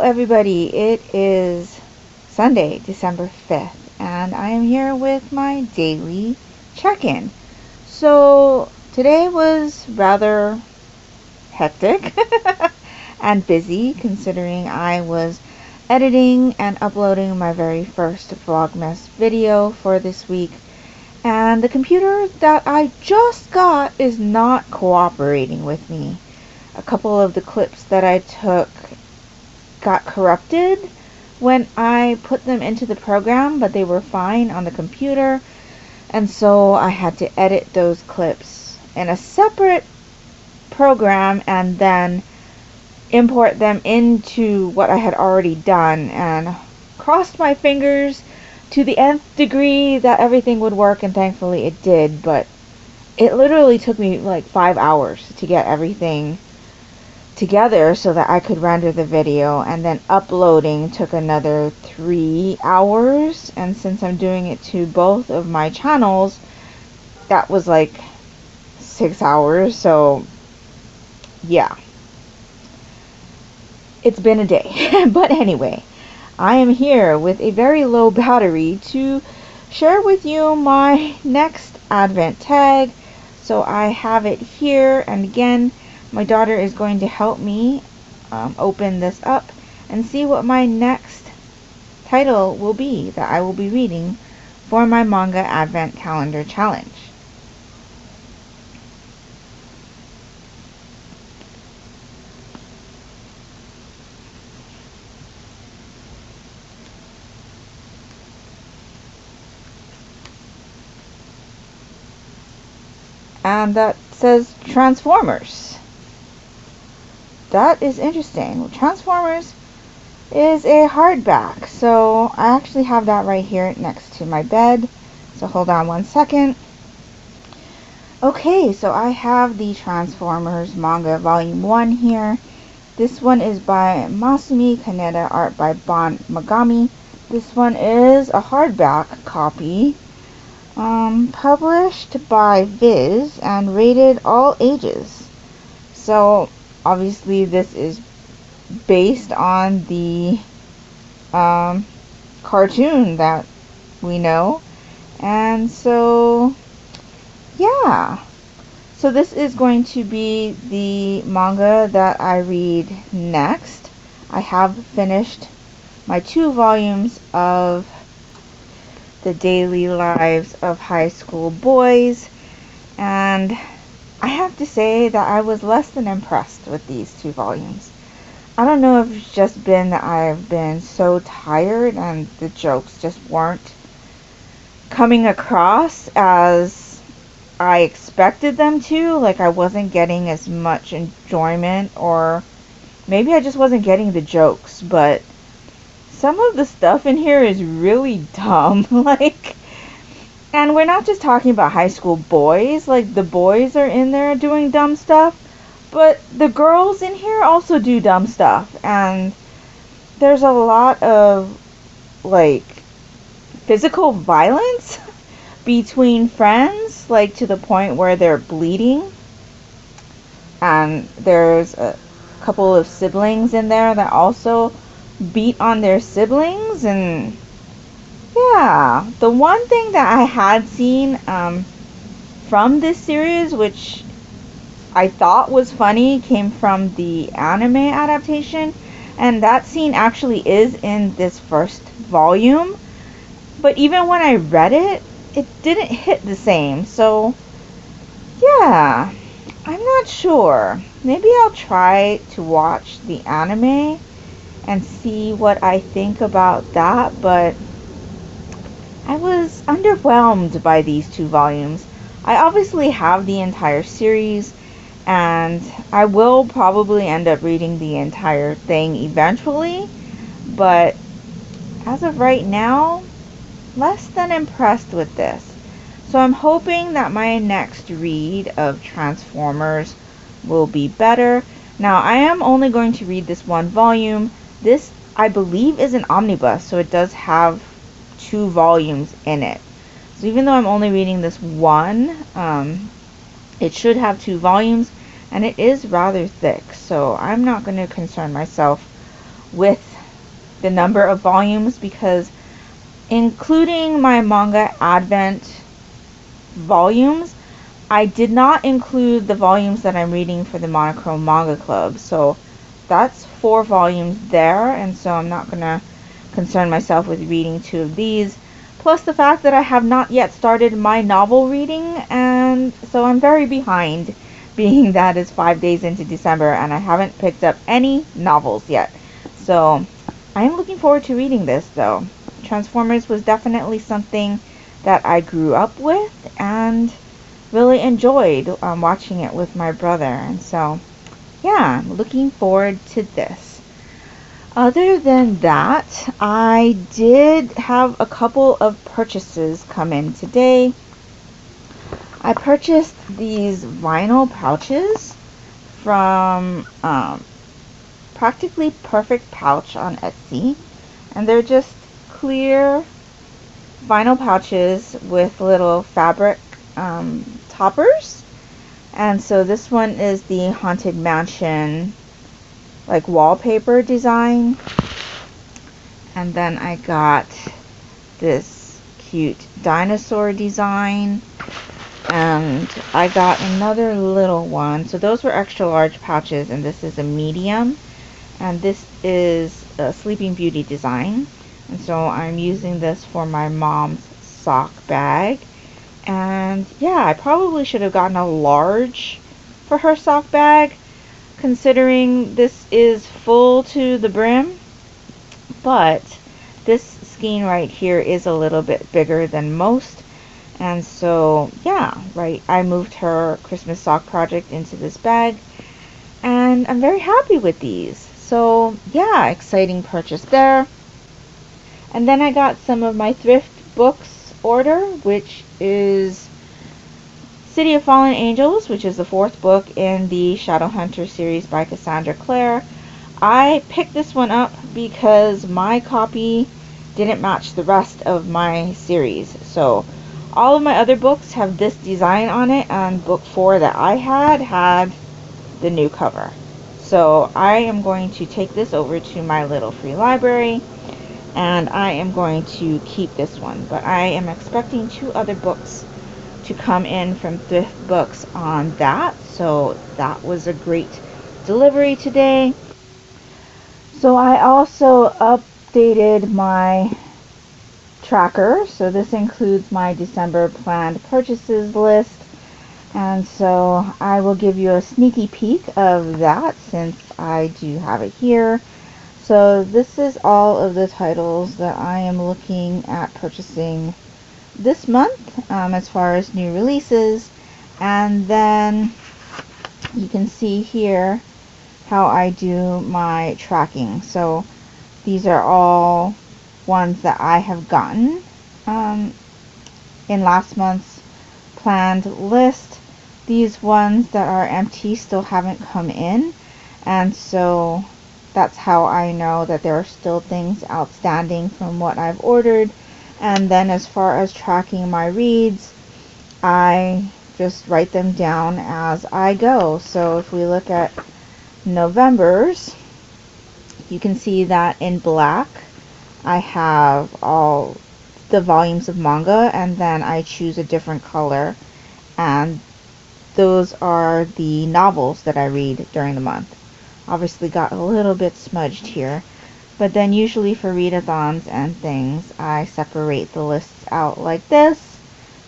everybody, it is Sunday, December 5th, and I am here with my daily check-in. So today was rather hectic and busy, considering I was editing and uploading my very first Vlogmas video for this week, and the computer that I just got is not cooperating with me. A couple of the clips that I took got corrupted when I put them into the program, but they were fine on the computer, and so I had to edit those clips in a separate program and then import them into what I had already done, and crossed my fingers to the nth degree that everything would work, and thankfully it did. But it literally took me like 5 hours to get everything together so that I could render the video, and then uploading took another 3 hours, and since I'm doing it to both of my channels, that was like 6 hours. So yeah, it's been a day. But anyway, I am here with a very low battery to share with you my next advent tag. So I have it here, and again, my daughter is going to help me open this up and see what my next title will be that I will be reading for my manga advent calendar challenge. And that says Transformers. That is interesting. Transformers is a hardback, so I actually have that right here next to my bed. So hold on one second. Okay, so I have the Transformers manga volume 1 here. This one is by Masumi Kaneda, art by Bon Magami. This one is a hardback copy, published by Viz and rated all ages. So obviously this is based on the cartoon that we know, and so yeah, so this is going to be the manga that I read next. I have finished my 2 volumes of The Daily Lives of High School Boys, and I have to say that I was less than impressed with these 2 volumes. I don't know if it's just been that I've been so tired and the jokes just weren't coming across as I expected them to. Like, I wasn't getting as much enjoyment, or maybe I just wasn't getting the jokes, but some of the stuff in here is really dumb. Like, and we're not just talking about high school boys. Like, the boys are in there doing dumb stuff, but the girls in here also do dumb stuff. And there's a lot of, like, physical violence between friends, like to the point where they're bleeding. And there's a couple of siblings in there that also beat on their siblings. And yeah, the one thing that I had seen from this series, which I thought was funny, came from the anime adaptation, and that scene actually is in this first volume. But even when I read it, it didn't hit the same. So yeah, I'm not sure. Maybe I'll try to watch the anime and see what I think about that, but I was underwhelmed by these 2 volumes. I obviously have the entire series, and I will probably end up reading the entire thing eventually, but as of right now, less than impressed with this. So I'm hoping that my next read of Transformers will be better. Now, I am only going to read this 1 volume. This, I believe, is an omnibus, so it does have 2 volumes in it. So even though I'm only reading this 1, it should have 2 volumes, and it is rather thick, so I'm not going to concern myself with the number of volumes, because including my manga advent volumes, I did not include the volumes that I'm reading for the Monochrome Manga Club. So that's 4 volumes there, and so I'm not gonna concern myself with reading 2 of these. Plus the fact that I have not yet started my novel reading, and so I'm very behind, being that it's 5 days into December and I haven't picked up any novels yet. So I am looking forward to reading this though. Transformers was definitely something that I grew up with and really enjoyed watching it with my brother, and so yeah, I'm looking forward to this. Other than that, I did have a couple of purchases come in today. I purchased these vinyl pouches from Practically Perfect Pouch on Etsy, and they're just clear vinyl pouches with little fabric toppers. And so this one is the Haunted Mansion like wallpaper design, and then I got this cute dinosaur design, and I got another little one. So those were extra large pouches, and this is a medium, and this is a Sleeping Beauty design, and so I'm using this for my mom's sock bag. And yeah, I probably should have gotten a large for her sock bag, considering this is full to the brim, but this skein right here is a little bit bigger than most, and so yeah, right, I moved her Christmas sock project into this bag, and I'm very happy with these. So yeah, exciting purchase there. And then I got some of my thrift books order, which is City of Fallen Angels, which is the 4th book in the Shadowhunter series by Cassandra Clare. I picked this one up because my copy didn't match the rest of my series. So all of my other books have this design on it, and book 4 that I had the new cover. So I am going to take this over to my little free library, and I am going to keep this one. But I am expecting 2 other books to come in from thrift books on that, so that was a great delivery today. So I also updated my tracker, so this includes my December planned purchases list, and so I will give you a sneaky peek of that since I do have it here. So this is all of the titles that I am looking at purchasing this month as far as new releases, and then you can see here how I do my tracking. So these are all ones that I have gotten in last month's planned list. These ones that are empty still haven't come in, and so that's how I know that there are still things outstanding from what I've ordered. And then as far as tracking my reads, I just write them down as I go. So if we look at November's, you can see that in black I have all the volumes of manga, and then I choose a different color, and those are the novels that I read during the month. Obviously got a little bit smudged here, but then usually for readathons and things, I separate the lists out like this.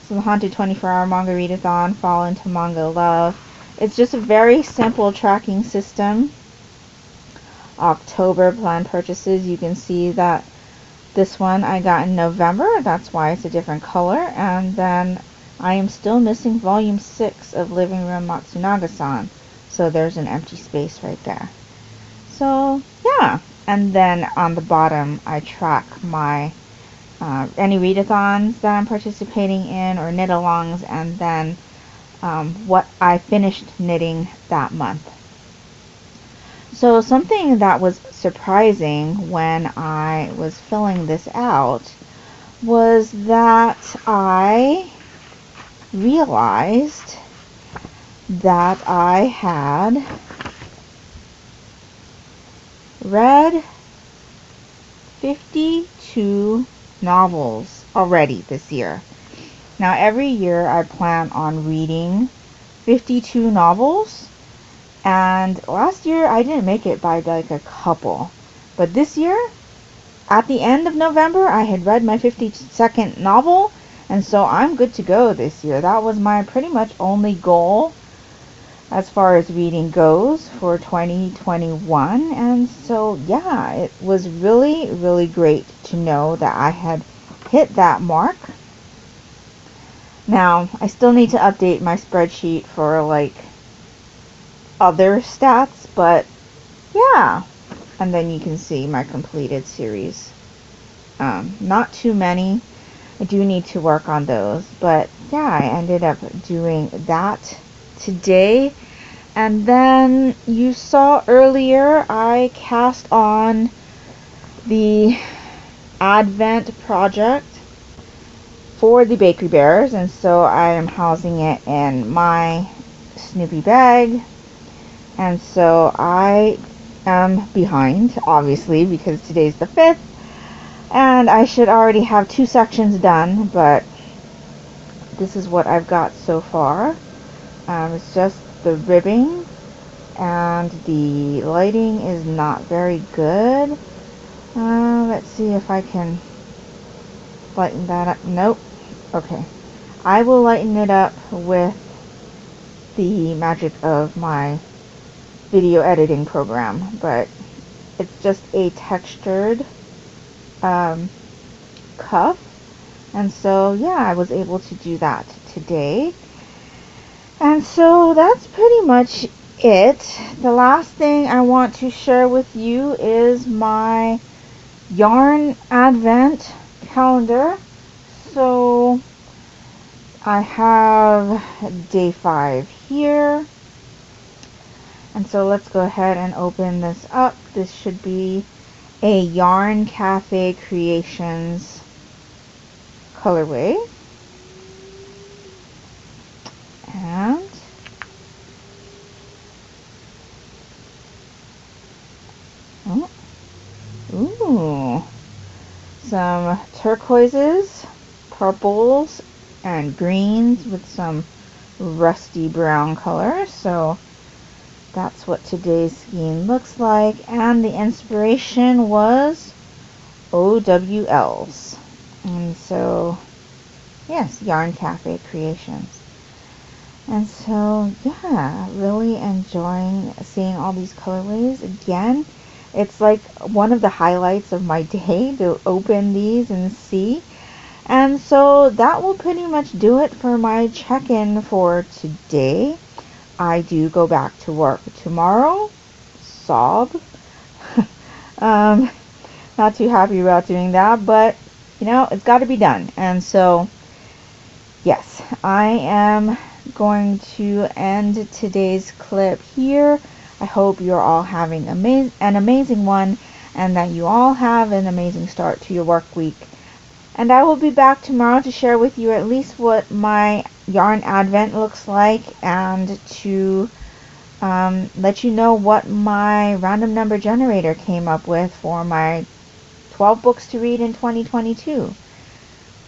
So the Haunted 24-Hour Manga Readathon, Fall into Manga Love. It's just a very simple tracking system. October planned purchases, you can see that this one I got in November, that's why it's a different color, and then I am still missing volume 6 of Living Room Matsunaga-san, so there's an empty space right there. So yeah, and then on the bottom I track my any readathons that I'm participating in or knit-alongs, and then what I finished knitting that month. So something that was surprising when I was filling this out was that I realized that I had read 52 novels already this year. Now every year I plan on reading 52 novels, and last year I didn't make it by like a couple. But this year, at the end of November, I had read my 52nd novel, and so I'm good to go this year. That was my pretty much only goal as far as reading goes for 2021. And so yeah, it was really, really great to know that I had hit that mark. Now, I still need to update my spreadsheet for like other stats, but yeah. And then you can see my completed series. Not too many. I do need to work on those, but yeah, I ended up doing that today. And then you saw earlier I cast on the Advent project for the Bakery Bears, and so I am housing it in my Snoopy bag. And so I am behind, obviously, because today's the 5th, and I should already have 2 sections done, but this is what I've got so far. It's just the ribbing, and the lighting is not very good. Let's see if I can lighten that up. Nope. Okay. I will lighten it up with the magic of my video editing program, but it's just a textured cuff, and so yeah, I was able to do that today. And so that's pretty much it. The last thing I want to share with you is my yarn advent calendar. So I have day 5 here. And so let's go ahead and open this up. This should be a Yarn Cafe Creations colorway. And ooh, some turquoises, purples, and greens with some rusty brown color. So that's what today's skein looks like, and the inspiration was OWLs. And so, yes, Yarn Cafe Creations. And so, yeah, really enjoying seeing all these colorways. Again, it's like one of the highlights of my day to open these and see. And so that will pretty much do it for my check-in for today. I do go back to work tomorrow. Sob. Not too happy about doing that, but you know, it's got to be done. And so, yes, I am going to end today's clip here. I hope you're all having an amazing one, and that you all have an amazing start to your work week. And I will be back tomorrow to share with you at least what my yarn advent looks like, and to let you know what my random number generator came up with for my 12 books to read in 2022.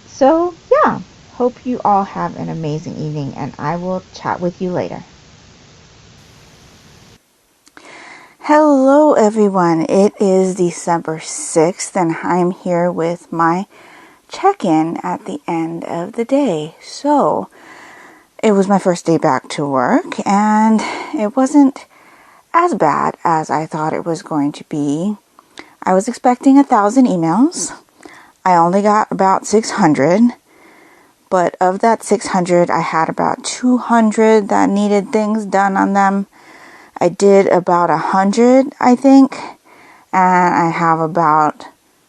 So yeah, hope you all have an amazing evening, and I will chat with you later. Hello everyone, it is December 6th and I'm here with my check-in at the end of the day. So it was my first day back to work, and it wasn't as bad as I thought it was going to be. I was expecting 1,000 emails. I only got about 600, but of that 600, I had about 200 that needed things done on them. I did about 100, I think, and I have about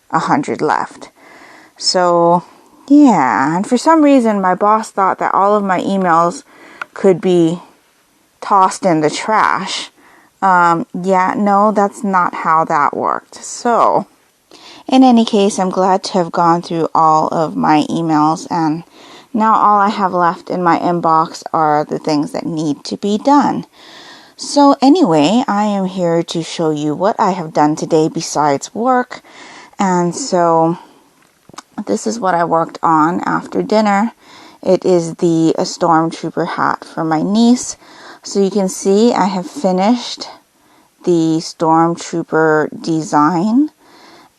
100 left. So, yeah, and for some reason, my boss thought that all of my emails could be tossed in the trash. Yeah, no, that's not how that worked. So, in any case, I'm glad to have gone through all of my emails, and now all I have left in my inbox are the things that need to be done. So anyway, I am here to show you what I have done today besides work. And so this is what I worked on after dinner. It is the Stormtrooper hat for my niece. So you can see I have finished the Stormtrooper design.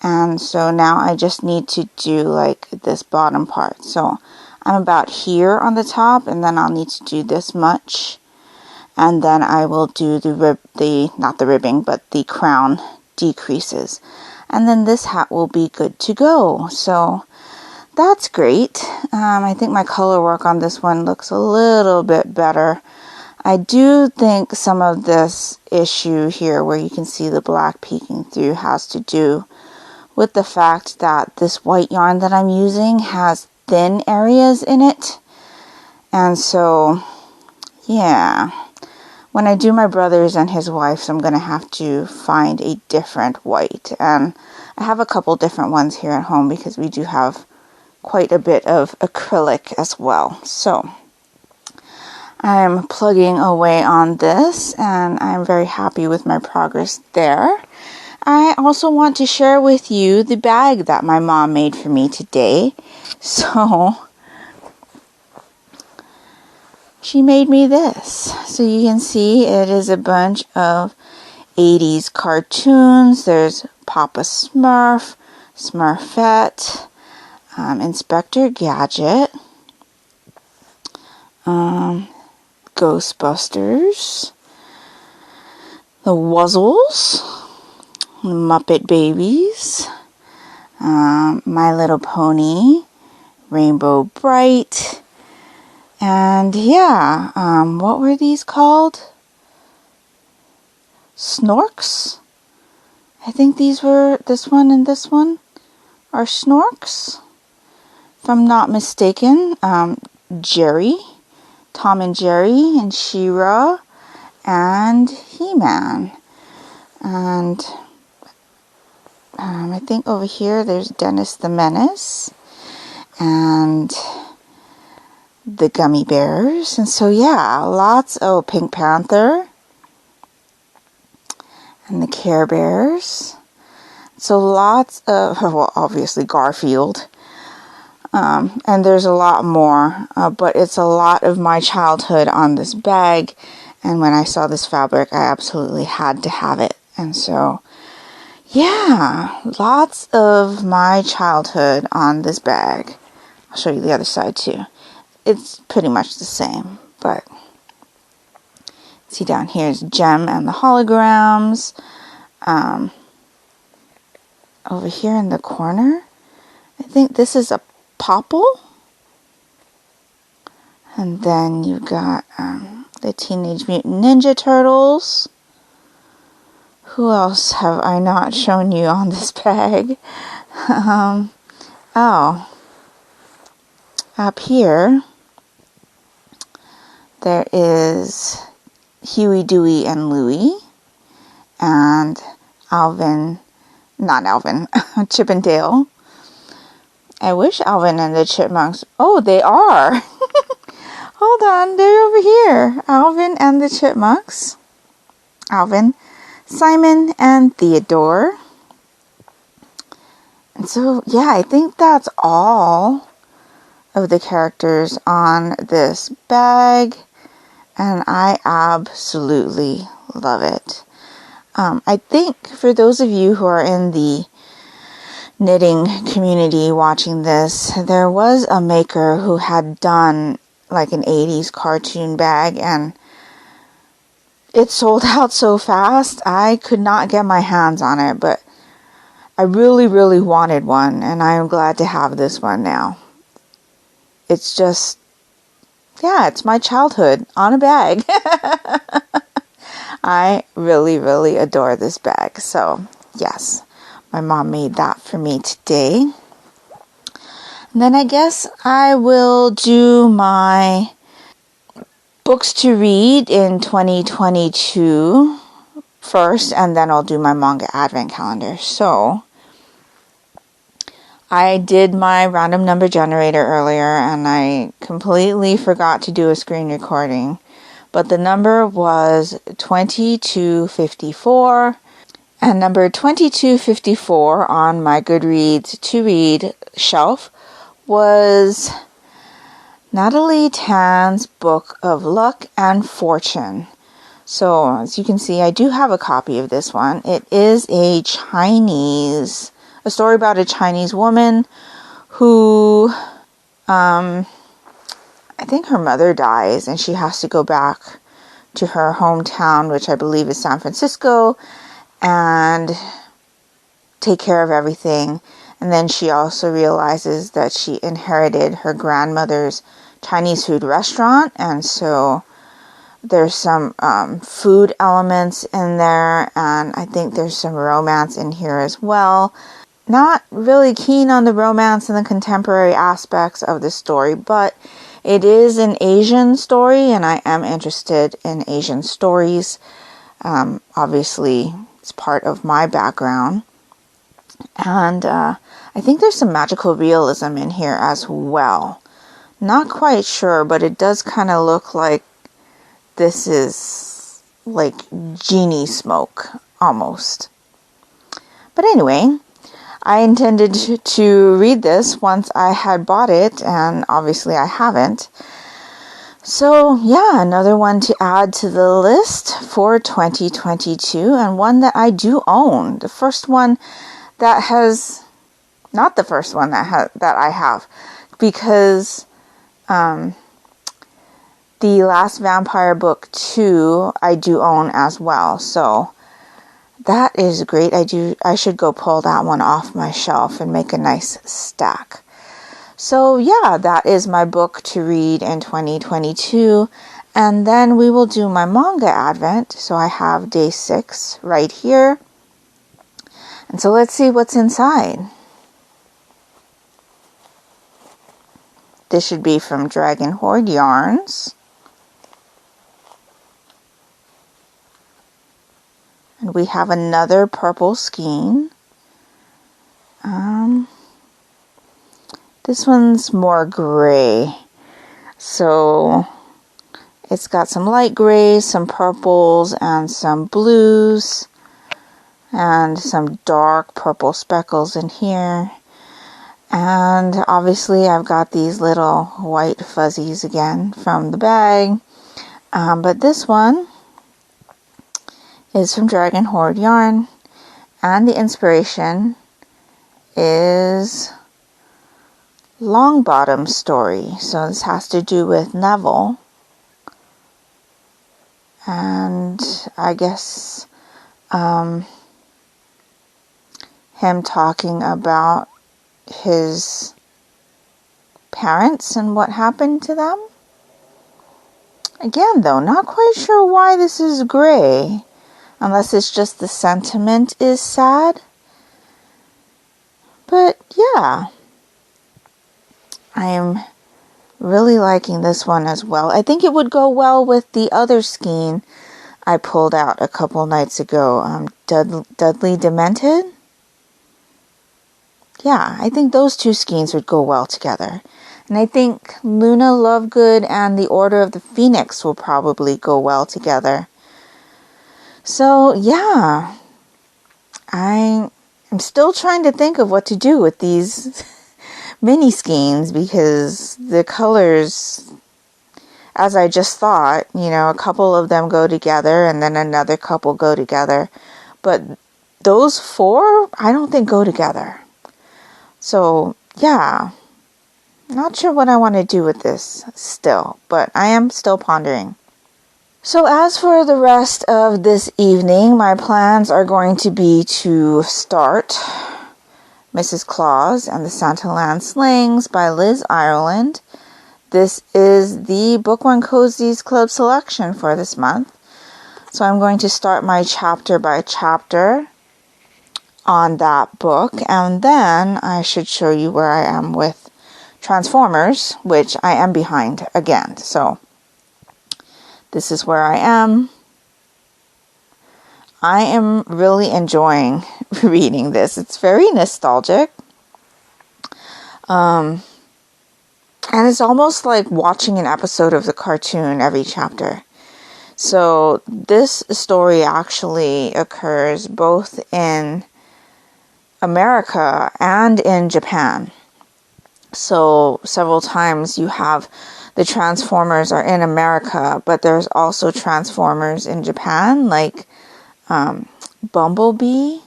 And so now I just need to do like this bottom part. So I'm about here on the top, and then I'll need to do this much. And then I will do not the ribbing, but the crown decreases. And then this hat will be good to go. So that's great. I think my color work on this one looks a little bit better. I do think some of this issue here where you can see the black peeking through has to do with the fact that this white yarn that I'm using has thin areas in it. And so, yeah, when I do my brother's and his wife's, I'm going to have to find a different white. And I have a couple different ones here at home because we do have quite a bit of acrylic as well. So I'm plugging away on this, and I'm very happy with my progress there. I also want to share with you the bag that my mom made for me today. So she made me this. So you can see it is a bunch of 80s cartoons. There's Papa Smurf, Smurfette, Inspector Gadget, Ghostbusters, the Wuzzles, Muppet Babies, My Little Pony, Rainbow Bright, and yeah, what were these called? Snorks? I think this one and this one are Snorks, if I'm not mistaken. Jerry, Tom and Jerry, and She-Ra, and He-Man. And I think over here there's Dennis the Menace and the Gummy Bears. And so yeah, Pink Panther and the Care Bears. So lots of, well, obviously Garfield. And there's a lot more, but it's a lot of my childhood on this bag. And when I saw this fabric, I absolutely had to have it. And so, yeah, lots of my childhood on this bag. I'll show you the other side too. It's pretty much the same, but see down here is Gem and the holograms. Over here in the corner, I think this is a Popple. And then you got the Teenage Mutant Ninja Turtles. Who else have I not shown you on this bag? Up here, there is Huey, Dewey, and Louie. And Chip and Dale. I wish Alvin and the Chipmunks... Oh, they are! Hold on, they're over here. Alvin and the Chipmunks. Alvin, Simon, and Theodore. And so, yeah, I think that's all of the characters on this bag. And I absolutely love it. I think for those of you who are in the knitting community watching this, there was a maker who had done like an 80s cartoon bag, and it sold out so fast I could not get my hands on it, but I really, really wanted one, and I am glad to have this one now. It's just, yeah, it's my childhood on a bag. I really, really adore this bag. So, yes, my mom made that for me today. And then I guess I will do my books to read in 2022 first, and then I'll do my manga advent calendar. So, I did my random number generator earlier, and I completely forgot to do a screen recording. But the number was 2254, And number 2254 on my Goodreads to read shelf was Natalie Tan's Book of Luck and Fortune. So, as you can see, I do have a copy of this one. It is a story about a Chinese woman who, I think her mother dies and she has to go back to her hometown, which I believe is San Francisco, and take care of everything. And then she also realizes that she inherited her grandmother's Chinese food restaurant, and so there's some food elements in there, and I think there's some romance in here as well. Not really keen on the romance and the contemporary aspects of the story, but it is an Asian story, and I am interested in Asian stories. Obviously, it's part of my background. And I think there's some magical realism in here as well. Not quite sure, but it does kind of look like this is like genie smoke, almost. But anyway, I intended to read this once I had bought it, and obviously I haven't. So yeah, another one to add to the list for 2022, and one that I do own. The first one that has, not the first one that I have, because the Last Vampire Book 2 I do own as well. So that is great. I should go pull that one off my shelf and make a nice stack. So yeah, that is my book to read in 2022. And then we will do my manga advent. So I have day 6 right here. And so let's see what's inside. This should be from Dragon Horde Yarns. And we have another purple skein. This one's more gray. So it's got some light grays, some purples, and some blues. And some dark purple speckles in here. And obviously I've got these little white fuzzies again from the bag. But this one is from Dragon Horde Yarn. And the inspiration is Longbottom story. So this has to do with Neville. And I guess him talking about his parents and what happened to them. Again, though, not quite sure why this is gray, unless it's just the sentiment is sad. But yeah, I am really liking this one as well. I think it would go well with the other skein I pulled out a couple nights ago, Dudley Demented. Yeah, I think those two skeins would go well together. And I think Luna Lovegood and the Order of the Phoenix will probably go well together. So, yeah. I am still trying to think of what to do with these mini skeins, because the colors, as I just thought, a couple of them go together and then another couple go together. But those 4, I don't think go together. So, yeah, not sure what I want to do with this still, but I am still pondering. So as for the rest of this evening, my plans are going to be to start Mrs. Claus and the Santaland Slings by Liz Ireland. This is the Book One Cozies Club selection for this month. So I'm going to start my chapter by chapter on that book, and then I should show you where I am with Transformers, which I am behind again. So this is where I am. I am really enjoying reading this. It's very nostalgic. And it's almost like watching an episode of the cartoon every chapter. So this story actually occurs both in America and in Japan. So several times you have the Transformers are in America, but there's also Transformers in Japan, like Bumblebee.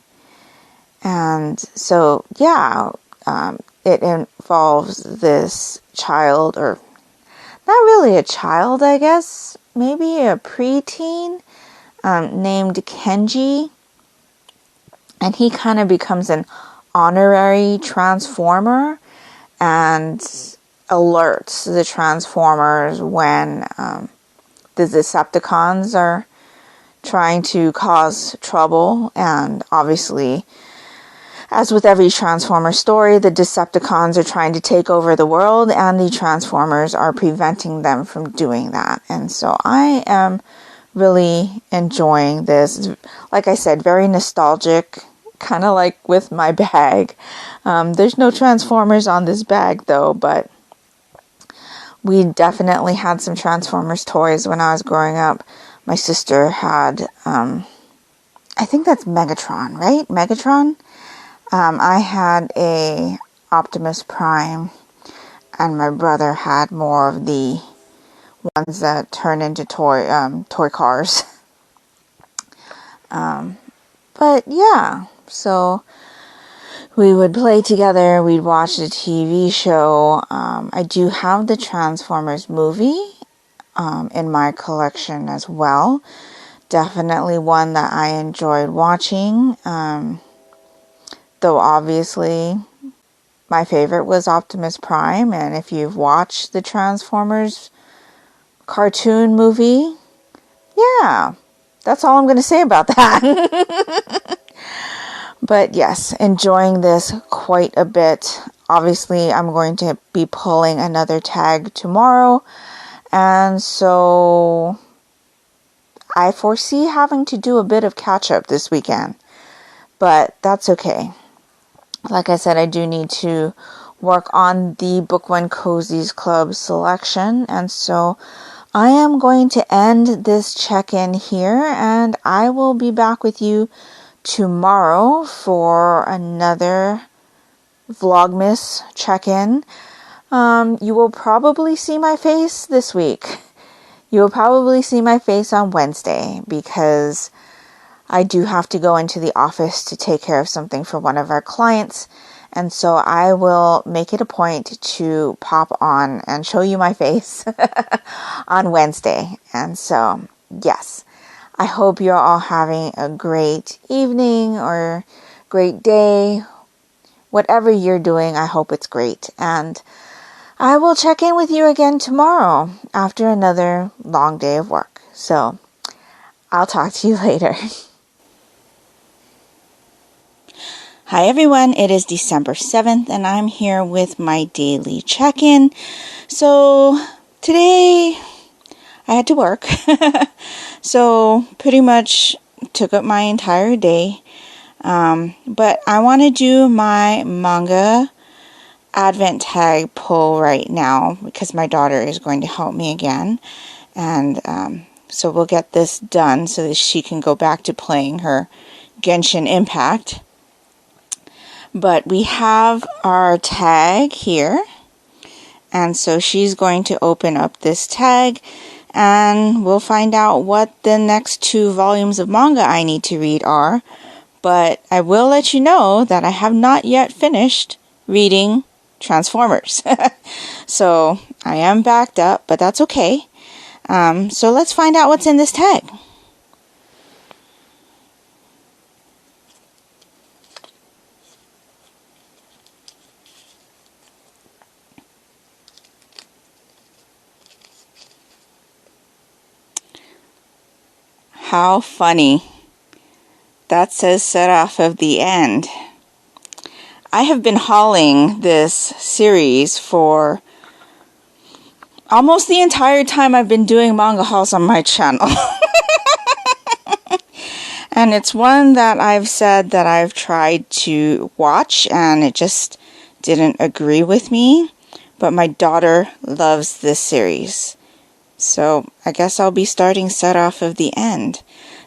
And so, yeah, it involves this child, or not really a child, I guess, maybe a preteen, named Kenji. And he kind of becomes an honorary Transformer and alerts the Transformers when the Decepticons are trying to cause trouble. And obviously, as with every Transformer story, the Decepticons are trying to take over the world, and the Transformers are preventing them from doing that. And so I am really enjoying this. Like I said, very nostalgic, kind of like with my bag. There's no Transformers on this bag though, but we definitely had some Transformers toys when I was growing up. My sister had, I think that's Megatron, right? Megatron? I had a Optimus Prime, and my brother had more of the ones that turn into toy cars. But yeah, so we would play together, we'd watch the TV show. I do have the Transformers movie in my collection as well. Definitely one that I enjoyed watching. Though obviously my favorite was Optimus Prime, and if you've watched the Transformers cartoon movie, yeah, that's all I'm going to say about that. But yes, enjoying this quite a bit. Obviously, I'm going to be pulling another tag tomorrow, and so I foresee having to do a bit of catch-up this weekend, but that's okay. Like I said, I do need to work on the Book One Cozies Club selection, and so I am going to end this check-in here, and I will be back with you tomorrow for another Vlogmas check-in. You will probably see my face this week. You will probably see my face on Wednesday, because I do have to go into the office to take care of something for one of our clients. And so I will make it a point to pop on and show you my face on Wednesday. And so, yes, I hope you're all having a great evening or great day. Whatever you're doing, I hope it's great. And I will check in with you again tomorrow after another long day of work. So I'll talk to you later. Hi everyone, it is December 7th and I'm here with my daily check-in. So today I had to work, so pretty much took up my entire day. But I want to do my manga advent tag pull right now because my daughter is going to help me again. And so we'll get this done so that she can go back to playing her Genshin Impact. But we have our tag here, and so she's going to open up this tag, and we'll find out what the next 2 volumes of manga I need to read are. But I will let you know that I have not yet finished reading Transformers. So I am backed up, but that's okay. So let's find out what's in this tag. How funny. That says Seraph of the End. I have been hauling this series for almost the entire time I've been doing manga hauls on my channel. And it's one that I've said that I've tried to watch and it just didn't agree with me. But my daughter loves this series. So I guess I'll be starting set off of the end.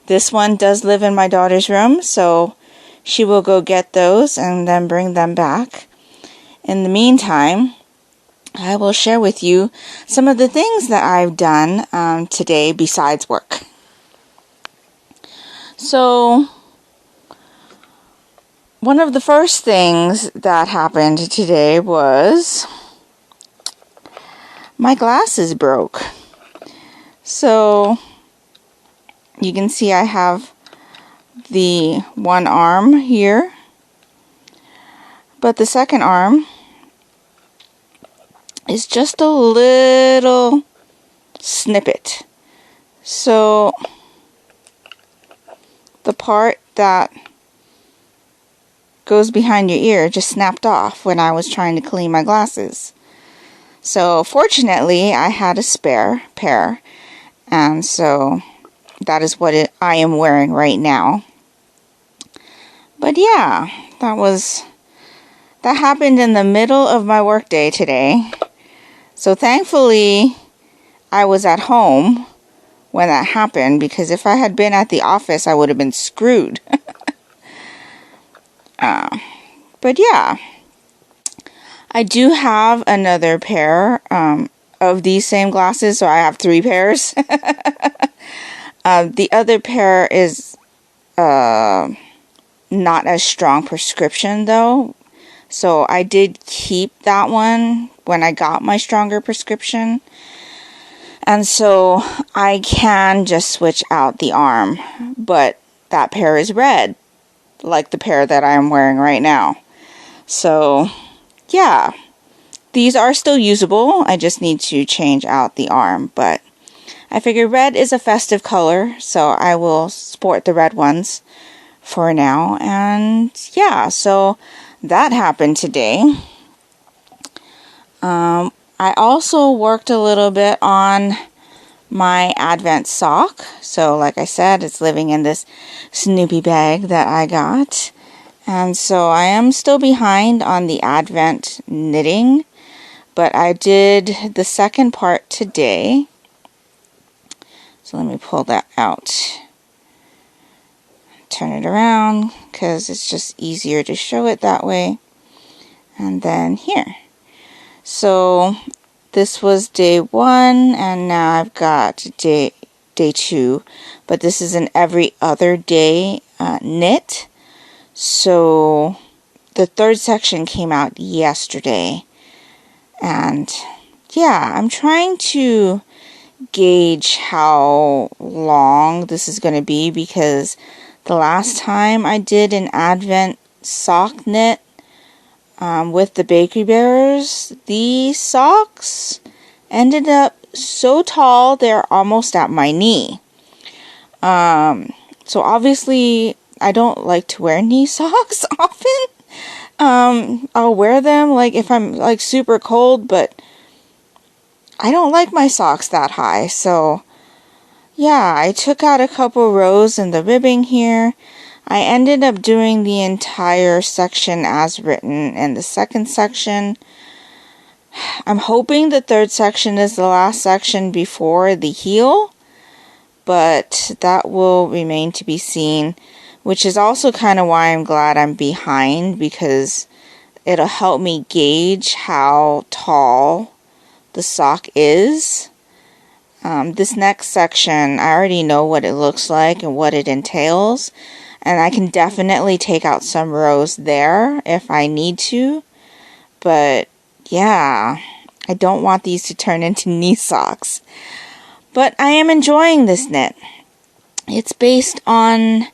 This one does live in my daughter's room, so she will go get those and then bring them back. In the meantime, I will share with you some of the things that I've done today besides work. So, one of the first things that happened today was my glasses broke. So, you can see I have the one arm here, but the second arm is just a little snippet. So, the part that goes behind your ear just snapped off when I was trying to clean my glasses. So fortunately I had a spare pair, and so that is what I am wearing right now. But yeah, that happened in the middle of my workday today. So thankfully I was at home when that happened, because if I had been at the office I would have been screwed. But yeah, I do have another pair of these same glasses, so I have 3 pairs. The other pair is not as strong prescription though, so I did keep that one when I got my stronger prescription. And so I can just switch out the arm, but that pair is red, like the pair that I am wearing right now. So yeah, these are still usable. I just need to change out the arm, but I figure red is a festive color, so I will sport the red ones for now. And yeah, so that happened today. I also worked a little bit on my Advent sock. So like I said, it's living in this Snoopy bag that I got. And so I am still behind on the Advent knitting, but I did the second part today. So let me pull that out. Turn it around because it's just easier to show it that way. And then here. So this was day 1, and now I've got day 2, but this is an every other day knit. So the 3rd section came out yesterday, and yeah, I'm trying to gauge how long this is going to be, because the last time I did an Advent sock knit with the Bakery Bears, these socks ended up so tall they're almost at my knee. So obviously I don't like to wear knee socks often. I'll wear them like if I'm like super cold, but I don't like my socks that high. So yeah, I took out a couple rows in the ribbing here. I ended up doing the entire section as written in the 2nd section. I'm hoping the 3rd section is the last section before the heel, but that will remain to be seen, which is also kind of why I'm glad I'm behind, because it'll help me gauge how tall the sock is. This next section, I already know what it looks like and what it entails, and I can definitely take out some rows there if I need to. But yeah, I don't want these to turn into knee socks. But I am enjoying this knit. It's based on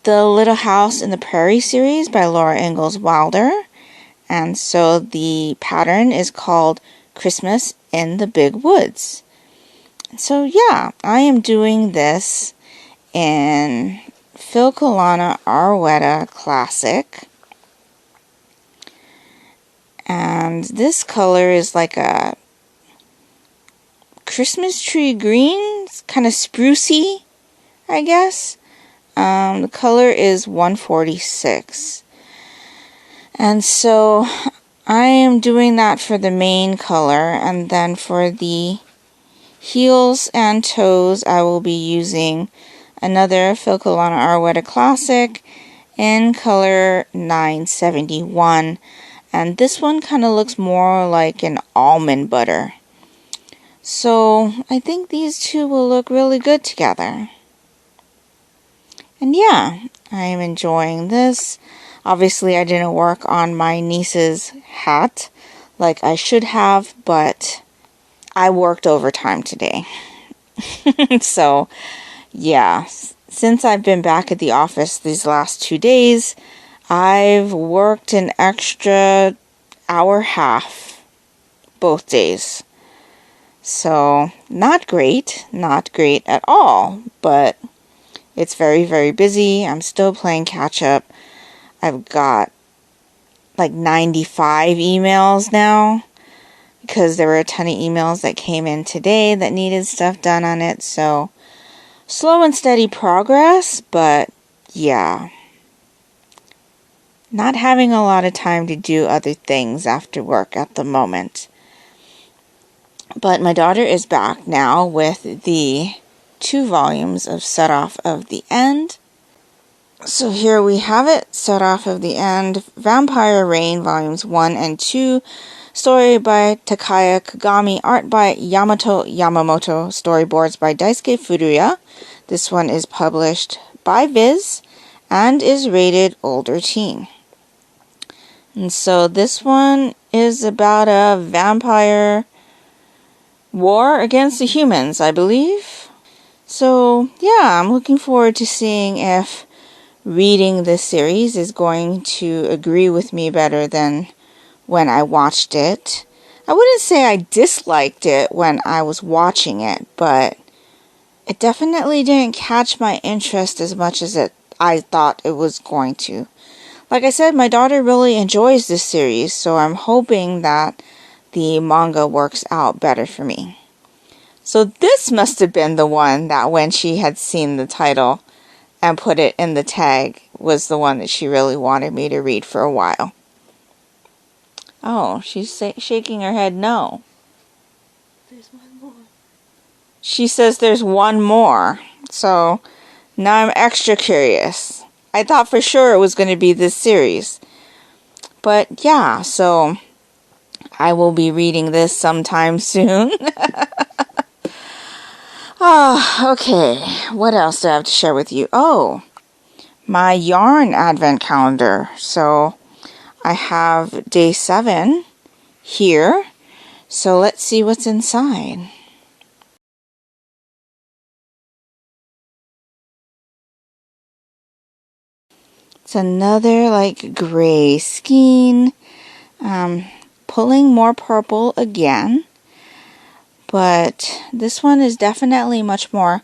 the Little House in the Prairie series by Laura Ingalls Wilder. And so the pattern is called Christmas in the Big Woods. So yeah, I am doing this in Phil Kalana Arwetta Classic. And this color is like a Christmas tree green. It's kind of sprucey, I guess. The color is 146. And so I am doing that for the main color, and then for the heels and toes, I will be using another Filcolana Arwetta Classic in color 971. And this one kind of looks more like an almond butter. So I think these two will look really good together. And yeah, I am enjoying this. Obviously, I didn't work on my niece's hat like I should have, but I worked overtime today. So, yeah, since I've been back at the office these last 2 days, I've worked an extra hour-half both days. So, not great at all, but it's very, very busy. I'm still playing catch-up. I've got like 95 emails now because there were a ton of emails that came in today that needed stuff done on it. So, slow and steady progress, but yeah. Not having a lot of time to do other things after work at the moment. But my daughter is back now with the 2 volumes of Set Off of the End. So here we have it, Set Off of the End, Vampire Reign, Volumes 1 and 2, story by Takaya Kagami, art by Yamato Yamamoto, storyboards by Daisuke Furuya. This one is published by Viz and is rated older teen. And so this one is about a vampire war against the humans, I believe. So yeah, I'm looking forward to seeing if reading this series is going to agree with me better than when I watched it. I wouldn't say I disliked it when I was watching it, but it definitely didn't catch my interest as much as I thought it was going to. Like I said, my daughter really enjoys this series, so I'm hoping that the manga works out better for me. So this must have been the one that when she had seen the title and put it in the tag was the one that she really wanted me to read for a while. Oh, she's shaking her head no. There's one more. She says there's one more. So now I'm extra curious. I thought for sure it was going to be this series. But yeah, so I will be reading this sometime soon. Oh, okay. What else do I have to share with you? Oh, my yarn advent calendar. So I have day 7 here. So let's see what's inside. It's another like gray skein. Pulling more purple again. But this one is definitely much more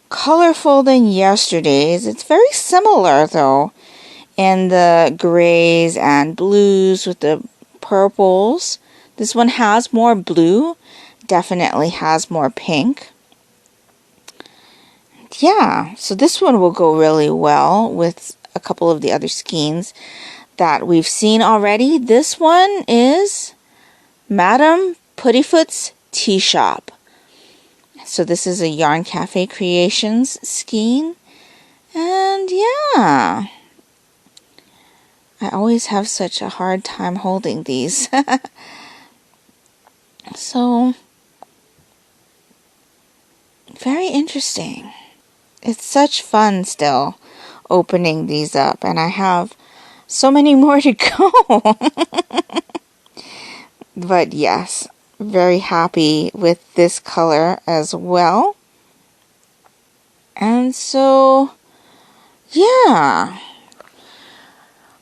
colorful than yesterday's. It's very similar though in the grays and blues with the purples. This one has more blue, definitely has more pink. Yeah, so this one will go really well with a couple of the other skeins that we've seen already. This one is Madame Puttyfoot's Tea Shop. So this is a Yarn Cafe Creations skein. And yeah, I always have such a hard time holding these. So, very interesting. It's such fun still opening these up, and I have so many more to go. But yes, very happy with this color as well. And so, yeah,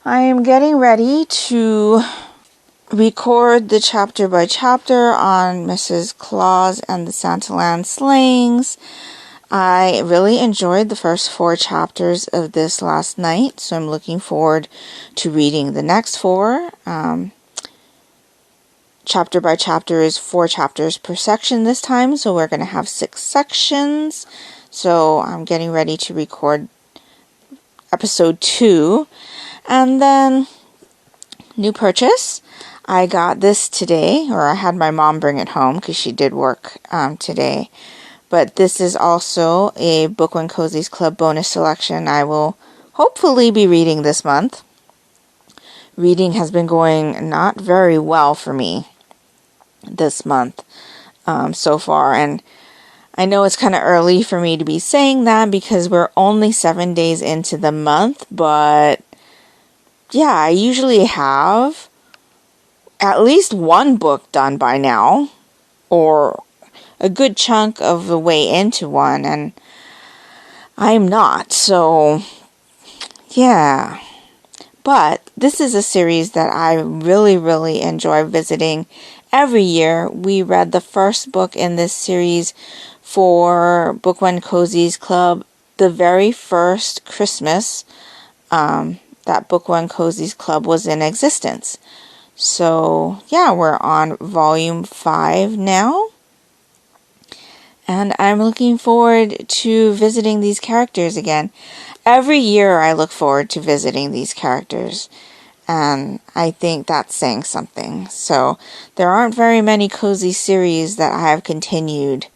I am getting ready to record the chapter by chapter on Mrs. Claus and the Santaland slayings. I really enjoyed the first 4 chapters of this last night, so I'm looking forward to reading the next 4. Chapter by chapter is 4 chapters per section this time, so we're going to have 6 sections. So I'm getting ready to record episode 2. And then, new purchase. I got this today, or I had my mom bring it home because she did work today. But this is also a Book One Cozies Club bonus selection I will hopefully be reading this month. Reading has been going not very well for me this month so far, and I know it's kind of early for me to be saying that because we're only 7 days into the month, but yeah, I usually have at least one book done by now, or a good chunk of the way into one, and I'm not, so yeah. But this is a series that I really, really enjoy visiting every year. We read the first book in this series for Book One Cozies Club the very first Christmas that Book One Cozies Club was in existence. So, yeah, we're on volume 5 now. And I'm looking forward to visiting these characters again. Every year I look forward to visiting these characters. And I think that's saying something. So, there aren't very many cozy series that I have continued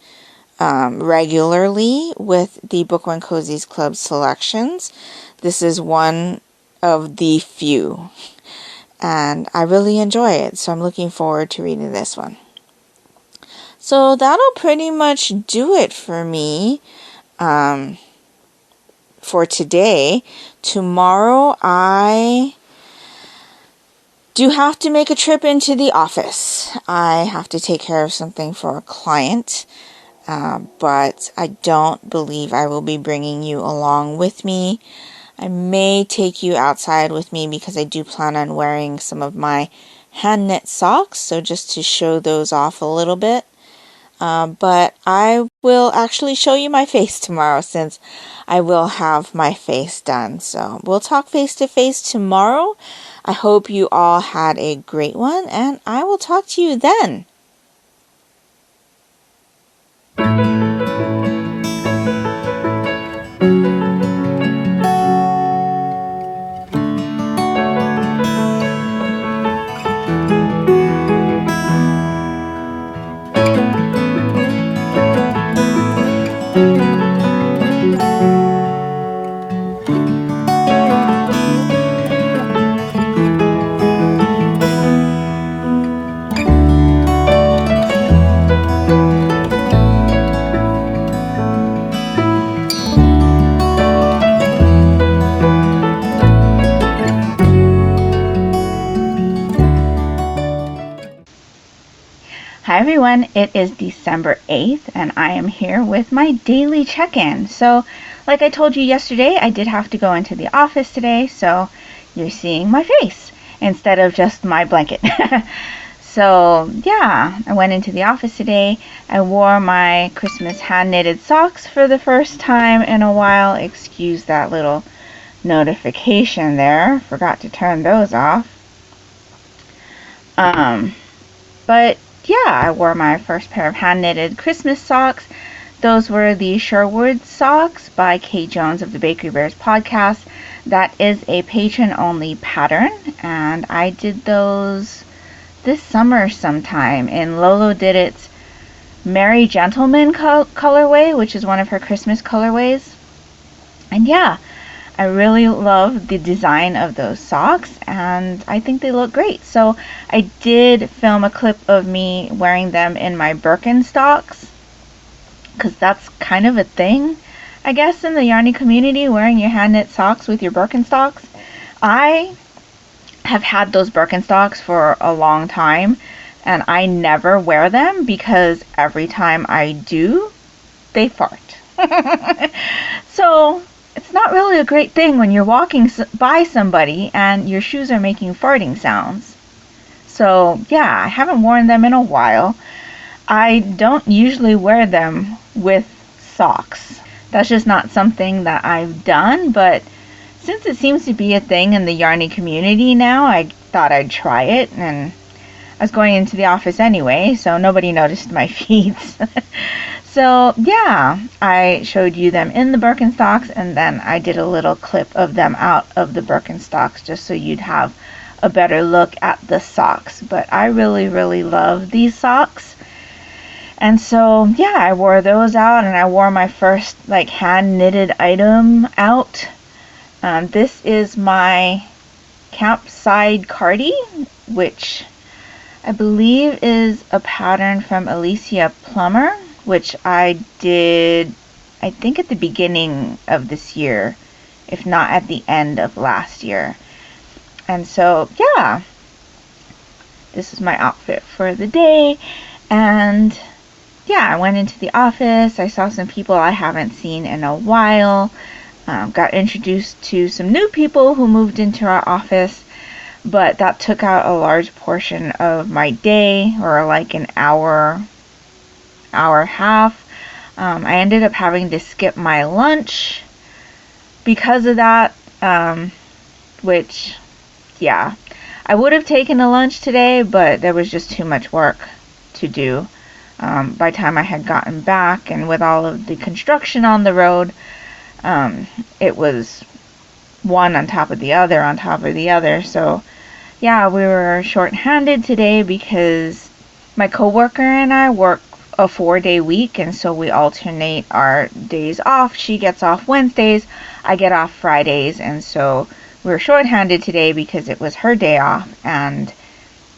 regularly with the Book One Cozies Club selections. This is one of the few. And I really enjoy it. So I'm looking forward to reading this one. So that'll pretty much do it for me for today. Tomorrow I do have to make a trip into the office. I have to take care of something for a client. But I don't believe I will be bringing you along with me. I may take you outside with me because I do plan on wearing some of my hand knit socks, so just to show those off a little bit. But I will actually show you my face tomorrow since I will have my face done. So we'll talk face to face tomorrow. I hope you all had a great one, and I will talk to you then. Hi everyone, it is December 8th and I am here with my daily check-in. So, like I told you yesterday, I did have to go into the office today, so you're seeing my face instead of just my blanket. So, yeah, I went into the office today. I wore my Christmas hand-knitted socks for the first time in a while. Excuse that little notification there. Forgot to turn those off. But yeah, I wore my first pair of hand-knitted Christmas socks. Those were the Sherwood socks by Kate Jones of the Bakery Bears podcast. That is a patron-only pattern, and I did those this summer sometime. And Lolo did its Merry Gentleman colorway, which is one of her Christmas colorways. And yeah, I really love the design of those socks, and I think they look great. So I did film a clip of me wearing them in my Birkenstocks, because that's kind of a thing, I guess, in the Yarny community, wearing your hand-knit socks with your Birkenstocks. I have had those Birkenstocks for a long time, and I never wear them because every time I do, they fart. So it's not really a great thing when you're walking by somebody and your shoes are making farting sounds. So yeah, I haven't worn them in a while. I don't usually wear them with socks. That's just not something that I've done, but since it seems to be a thing in the Yarny community now, I thought I'd try it, and I was going into the office anyway, so nobody noticed my feet. So yeah, I showed you them in the Birkenstocks, and then I did a little clip of them out of the Birkenstocks just so you'd have a better look at the socks. But I really, really love these socks. And so, yeah, I wore those out, and I wore my first like hand knitted item out. This is my campside cardi, which I believe is a pattern from Alicia Plummer, which I did, I think, at the beginning of this year, if not at the end of last year. And so, yeah, this is my outfit for the day. And yeah, I went into the office. I saw some people I haven't seen in a while. Got introduced to some new people who moved into our office, but that took out a large portion of my day, or like an hour and a half. I ended up having to skip my lunch because of that, which, yeah, I would have taken a lunch today, but there was just too much work to do. By the time I had gotten back, and with all of the construction on the road, it was one on top of the other on top of the other. So yeah, we were short-handed today because my coworker and I work a 4-day week, and so we alternate our days off. She gets off Wednesdays, I get off Fridays, and so we were short-handed today because it was her day off, and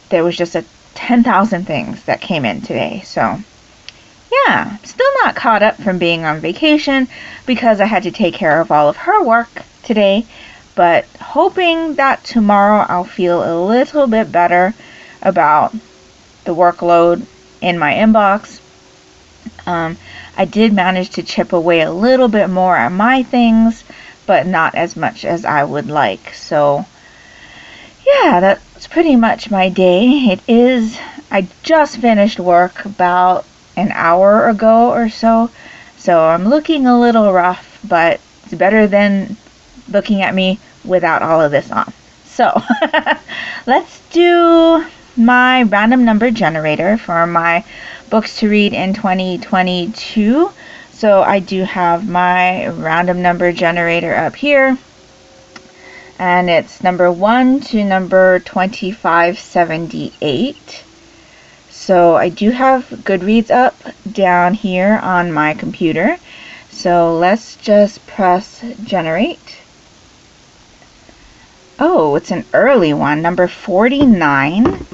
there was just 10,000 things that came in today. So yeah, still not caught up from being on vacation because I had to take care of all of her work today, but hoping that tomorrow I'll feel a little bit better about the workload in my inbox. I did manage to chip away a little bit more at my things, but not as much as I would like. So yeah, that's pretty much my day. I just finished work about an hour ago or so, so I'm looking a little rough, but it's better than looking at me without all of this on. So let's do my random number generator for my books to read in 2022. So I do have my random number generator up here, and it's number 1 to number 2578. So I do have Goodreads up down here on my computer. So let's just press generate. Oh, it's an early one, number 49.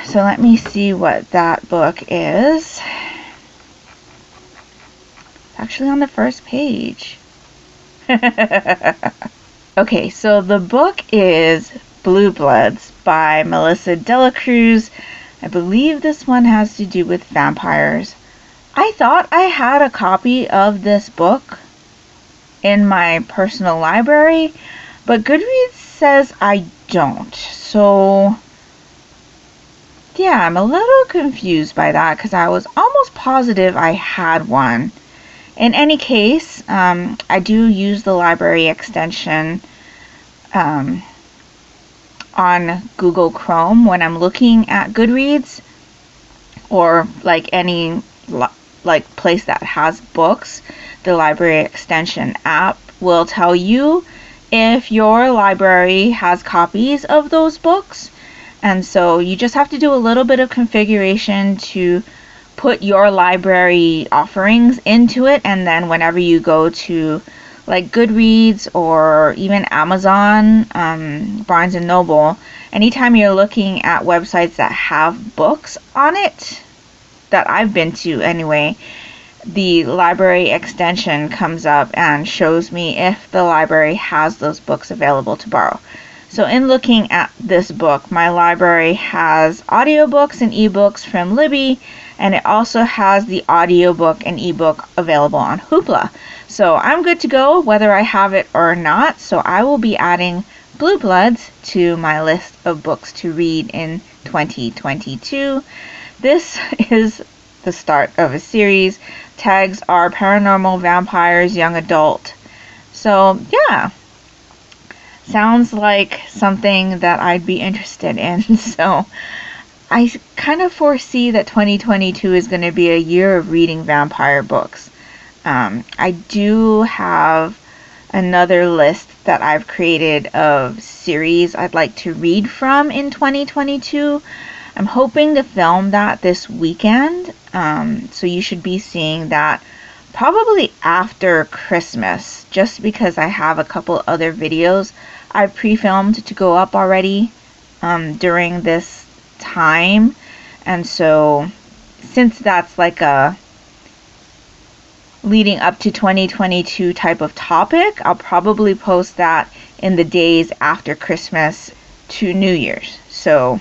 So let me see what that book is. It's actually on the first page. Okay, so the book is Blue Bloods by Melissa Delacruz. I believe this one has to do with vampires. I thought I had a copy of this book in my personal library, but Goodreads says I don't. So yeah, I'm a little confused by that because I was almost positive I had one. In any case, I do use the library extension on Google Chrome when I'm looking at Goodreads, or like any place that has books. The library extension app will tell you if your library has copies of those books, and so you just have to do a little bit of configuration to put your library offerings into it, and then whenever you go to like Goodreads or even Amazon, Barnes and Noble, anytime you're looking at websites that have books on it, that I've been to anyway, the library extension comes up and shows me if the library has those books available to borrow. So in looking at this book, my library has audiobooks and ebooks from Libby, and it also has the audiobook and ebook available on Hoopla. So I'm good to go whether I have it or not. So I will be adding Blue Bloods to my list of books to read in 2022. This is the start of a series. Tags are paranormal, vampires, young adult. So yeah, sounds like something that I'd be interested in. So I kind of foresee that 2022 is going to be a year of reading vampire books. I do have another list that I've created of series I'd like to read from in 2022. I'm hoping to film that this weekend, so you should be seeing that probably after Christmas, just because I have a couple other videos I've pre-filmed to go up already during this time. And so since that's like a leading up to 2022 type of topic, I'll probably post that in the days after Christmas to New Year's. So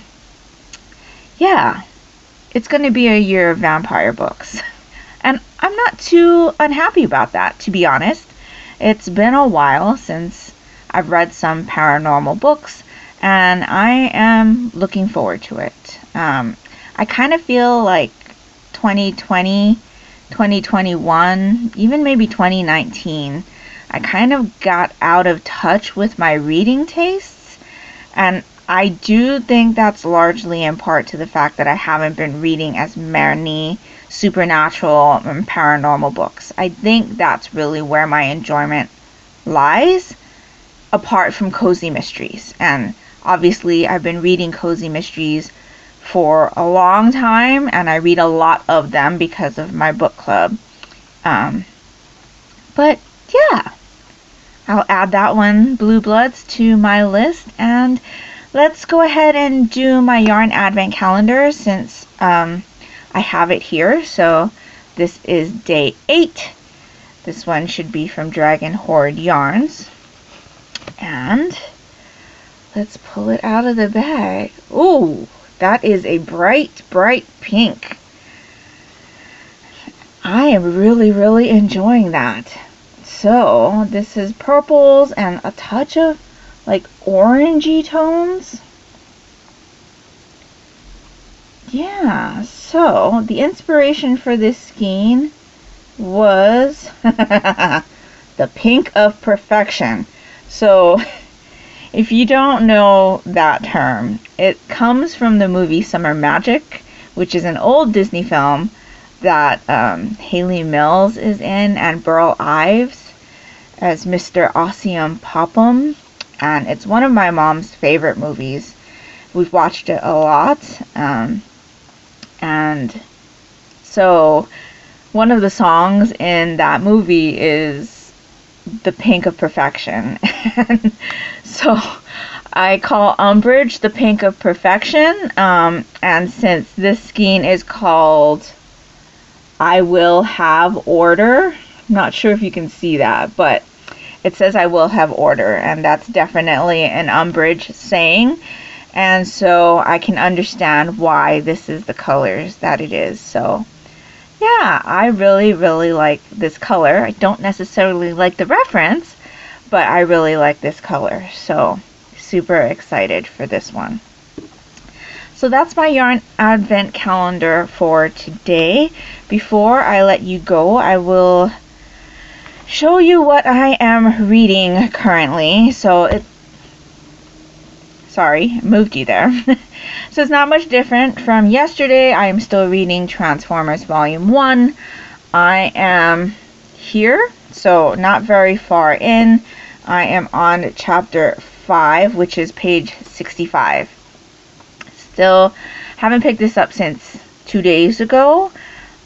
yeah, it's going to be a year of vampire books. And I'm not too unhappy about that, to be honest. It's been a while since I've read some paranormal books, and I am looking forward to it. I kind of feel like 2020, 2021, even maybe 2019, I kind of got out of touch with my reading tastes, and I do think that's largely in part to the fact that I haven't been reading as many supernatural and paranormal books. I think that's really where my enjoyment lies, apart from cozy mysteries. And obviously I've been reading cozy mysteries for a long time, and I read a lot of them because of my book club. But yeah, I'll add that one, Blue Bloods, to my list. And let's go ahead and do my yarn advent calendar, since I have it here. So this is day 8. This one should be from Dragon Horde Yarns. And let's pull it out of the bag. Ooh, that is a bright, bright pink. I am really, really enjoying that. So this is purples and a touch of like orangey tones. Yeah, so the inspiration for this skein was the pink of perfection. So if you don't know that term, it comes from the movie Summer Magic, which is an old Disney film that Haley Mills is in, and Burl Ives as Mr. Ossium Popham. And it's one of my mom's favorite movies. We've watched it a lot. And so one of the songs in that movie is the pink of perfection. And so I call umbrage the pink of perfection. And since this skein is called I Will Have Order, I'm not sure if you can see that, but it says I will have order, and that's definitely an umbrage saying. And so I can understand why this is the colors that it is. So yeah, I really, really like this color. I don't necessarily like the reference, but I really like this color. So super excited for this one. So that's my yarn advent calendar for today. Before I let you go, I will show you what I am reading currently. So sorry, moved you there. So it's not much different from yesterday. I am still reading Transformers Volume 1. I am here, so not very far in. I am on chapter 5, which is page 65. Still haven't picked this up since 2 days ago,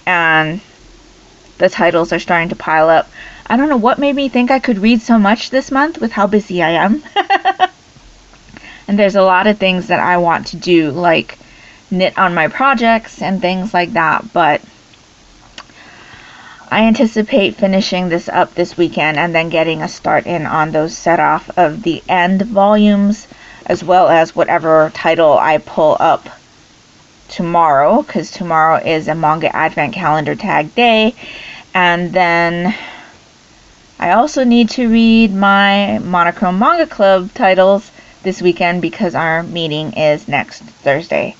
and the titles are starting to pile up. I don't know what made me think I could read so much this month with how busy I am. And there's a lot of things that I want to do, like knit on my projects and things like that, but I anticipate finishing this up this weekend and then getting a start in on those set off of the end volumes, as well as whatever title I pull up tomorrow, because tomorrow is a manga advent calendar tag day. And then I also need to read my Monochrome Manga Club titles this weekend, because our meeting is next Thursday.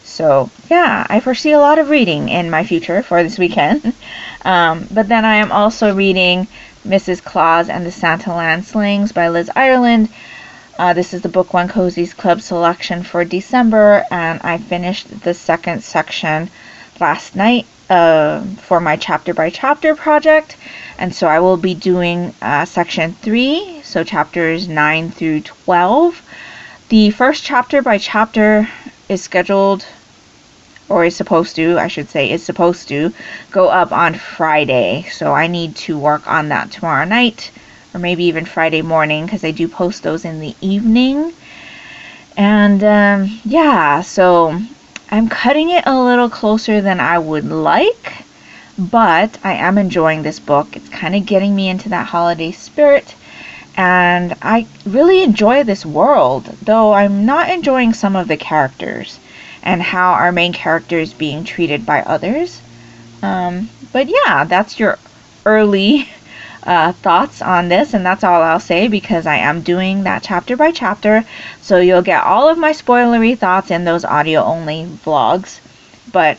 So yeah, I foresee a lot of reading in my future for this weekend. But then I am also reading Mrs. Claus and the Santa Landslings by Liz Ireland. This is the Book One Cozies Club selection for December, and I finished the second section last night. for my chapter by chapter project, and so I will be doing section 3, so chapters 9 through 12. The first chapter by chapter is scheduled, or is supposed to, I should say, is supposed to go up on Friday, so I need to work on that tomorrow night, or maybe even Friday morning, because I do post those in the evening. And yeah, so I'm cutting it a little closer than I would like, but I am enjoying this book. It's kind of getting me into that holiday spirit, and I really enjoy this world, though I'm not enjoying some of the characters and how our main character is being treated by others. But yeah, that's your early thoughts on this, and that's all I'll say, because I am doing that chapter by chapter, so you'll get all of my spoilery thoughts in those audio only vlogs. But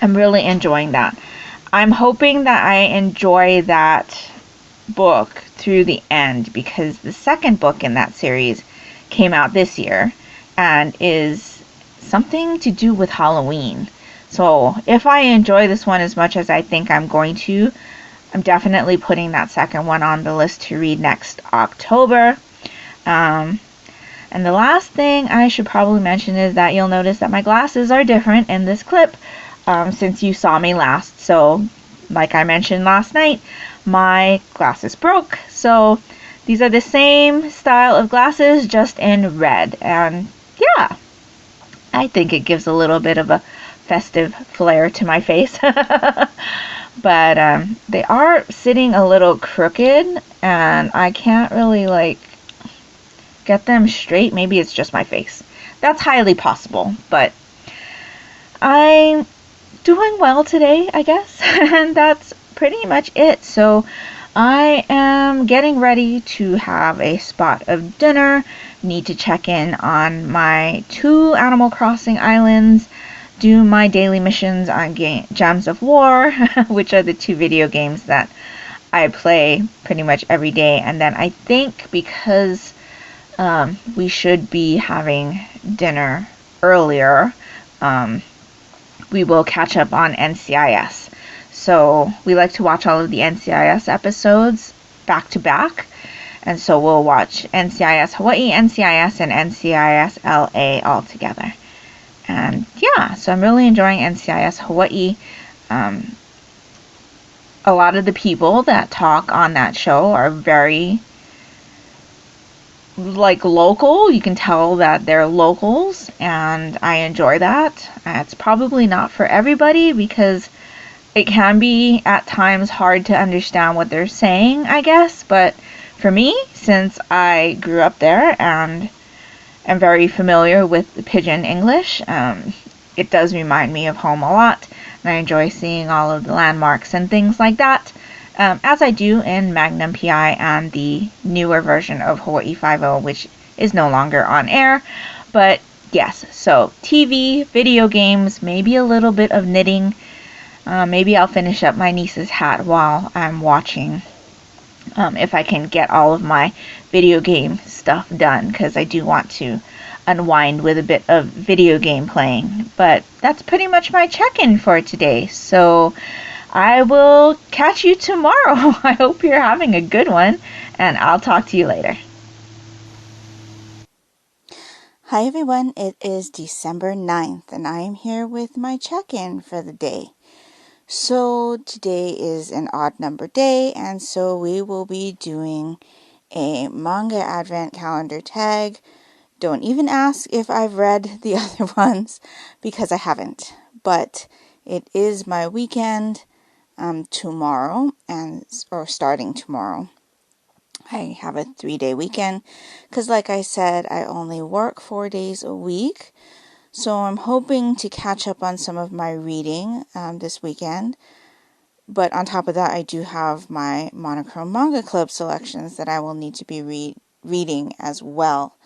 I'm really enjoying that. I'm hoping that I enjoy that book through the end, because the second book in that series came out this year and is something to do with Halloween. So if I enjoy this one as much as I think I'm going to, I'm definitely putting that second one on the list to read next October. And the last thing I should probably mention is that you'll notice that my glasses are different in this clip since you saw me last. So, like I mentioned last night, my glasses broke. So, these are the same style of glasses, just in red. And yeah, I think it gives a little bit of a festive flair to my face. But they are sitting a little crooked, and I can't really get them straight. Maybe it's just my face. That's highly possible, but I'm doing well today, I guess. And that's pretty much it. So I am getting ready to have a spot of dinner. Need to check in on my 2 Animal Crossing islands, do my daily missions on Gems of War, which are the 2 video games that I play pretty much every day. And then I think because we should be having dinner earlier, we will catch up on NCIS. So we like to watch all of the NCIS episodes back to back. And so we'll watch NCIS Hawaii, NCIS, and NCIS LA all together. And yeah, so I'm really enjoying NCIS Hawaii. A lot of the people that talk on that show are very local. You can tell that they're locals, and I enjoy that. It's probably not for everybody, because it can be at times hard to understand what they're saying, I guess. But for me, since I grew up there and am very familiar with the Pidgin English, it does remind me of home a lot, and I enjoy seeing all of the landmarks and things like that, as I do in Magnum PI and the newer version of Hawaii 5.0, which is no longer on air. But yes, so TV, video games, maybe a little bit of knitting. Maybe I'll finish up my niece's hat while I'm watching, if I can get all of my video game stuff done, because I do want to unwind with a bit of video game playing. But that's pretty much my check-in for today, so I will catch you tomorrow. I hope you're having a good one, and I'll talk to you later. Hi everyone, it is December 9th, and I am here with my check-in for the day. So today is an odd number day, and so we will be doing a manga advent calendar tag. Don't even ask if I've read the other ones, because I haven't. But it is my weekend tomorrow, or starting tomorrow. I have a 3-day weekend, because like I said, I only work 4 days a week. So I'm hoping to catch up on some of my reading this weekend. But on top of that, I do have my Monochrome Manga Club selections that I will need to be reading as well.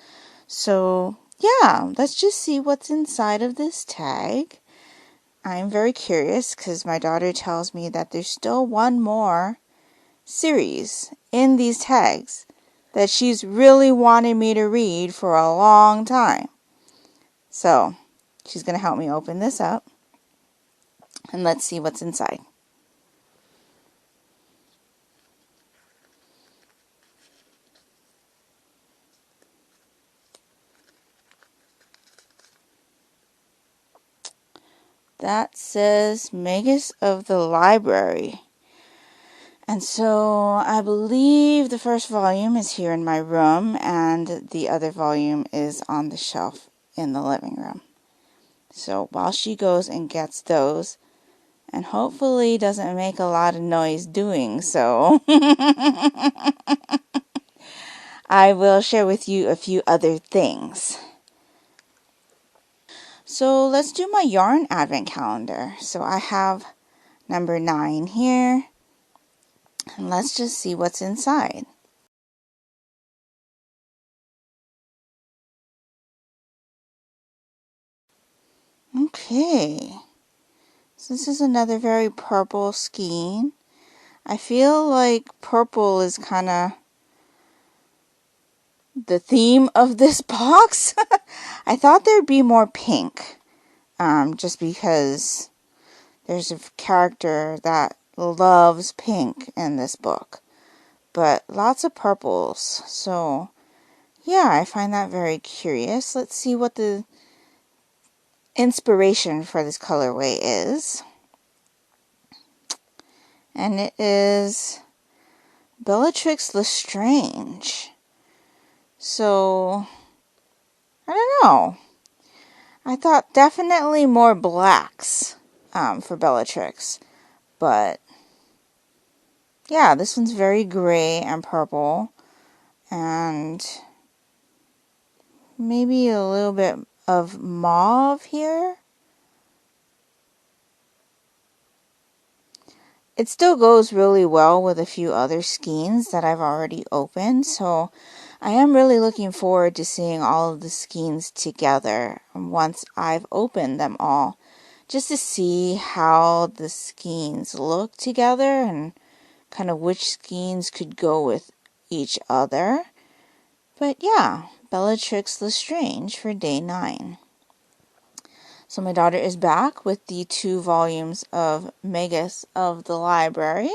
So yeah, let's just see what's inside of this tag. I'm very curious, because my daughter tells me that there's still one more series in these tags that she's really wanted me to read for a long time. So she's going to help me open this up. And let's see what's inside. That says Magus of the Library. And so I believe the first volume is here in my room and the other volume is on the shelf in the living room. So while she goes and gets those, and hopefully doesn't make a lot of noise doing so, I will share with you a few other things. So let's do my yarn advent calendar. So I have number 9 here, and let's just see what's inside. Okay, so this is another very purple skein. I feel like purple is kind of the theme of this box. I thought there'd be more pink, just because there's a character that loves pink in this book. But lots of purples, so yeah, I find that very curious. Let's see what the inspiration for this colorway is. And it is Bellatrix Lestrange. So, I don't know. I thought definitely more blacks for Bellatrix. But, yeah, this one's very gray and purple. And maybe a little bit of mauve here. It still goes really well with a few other skeins that I've already opened, so I am really looking forward to seeing all of the skeins together once I've opened them all, just to see how the skeins look together and kind of which skeins could go with each other. But yeah, Bellatrix Lestrange for day 9. So my daughter is back with the 2 volumes of Magus of the Library.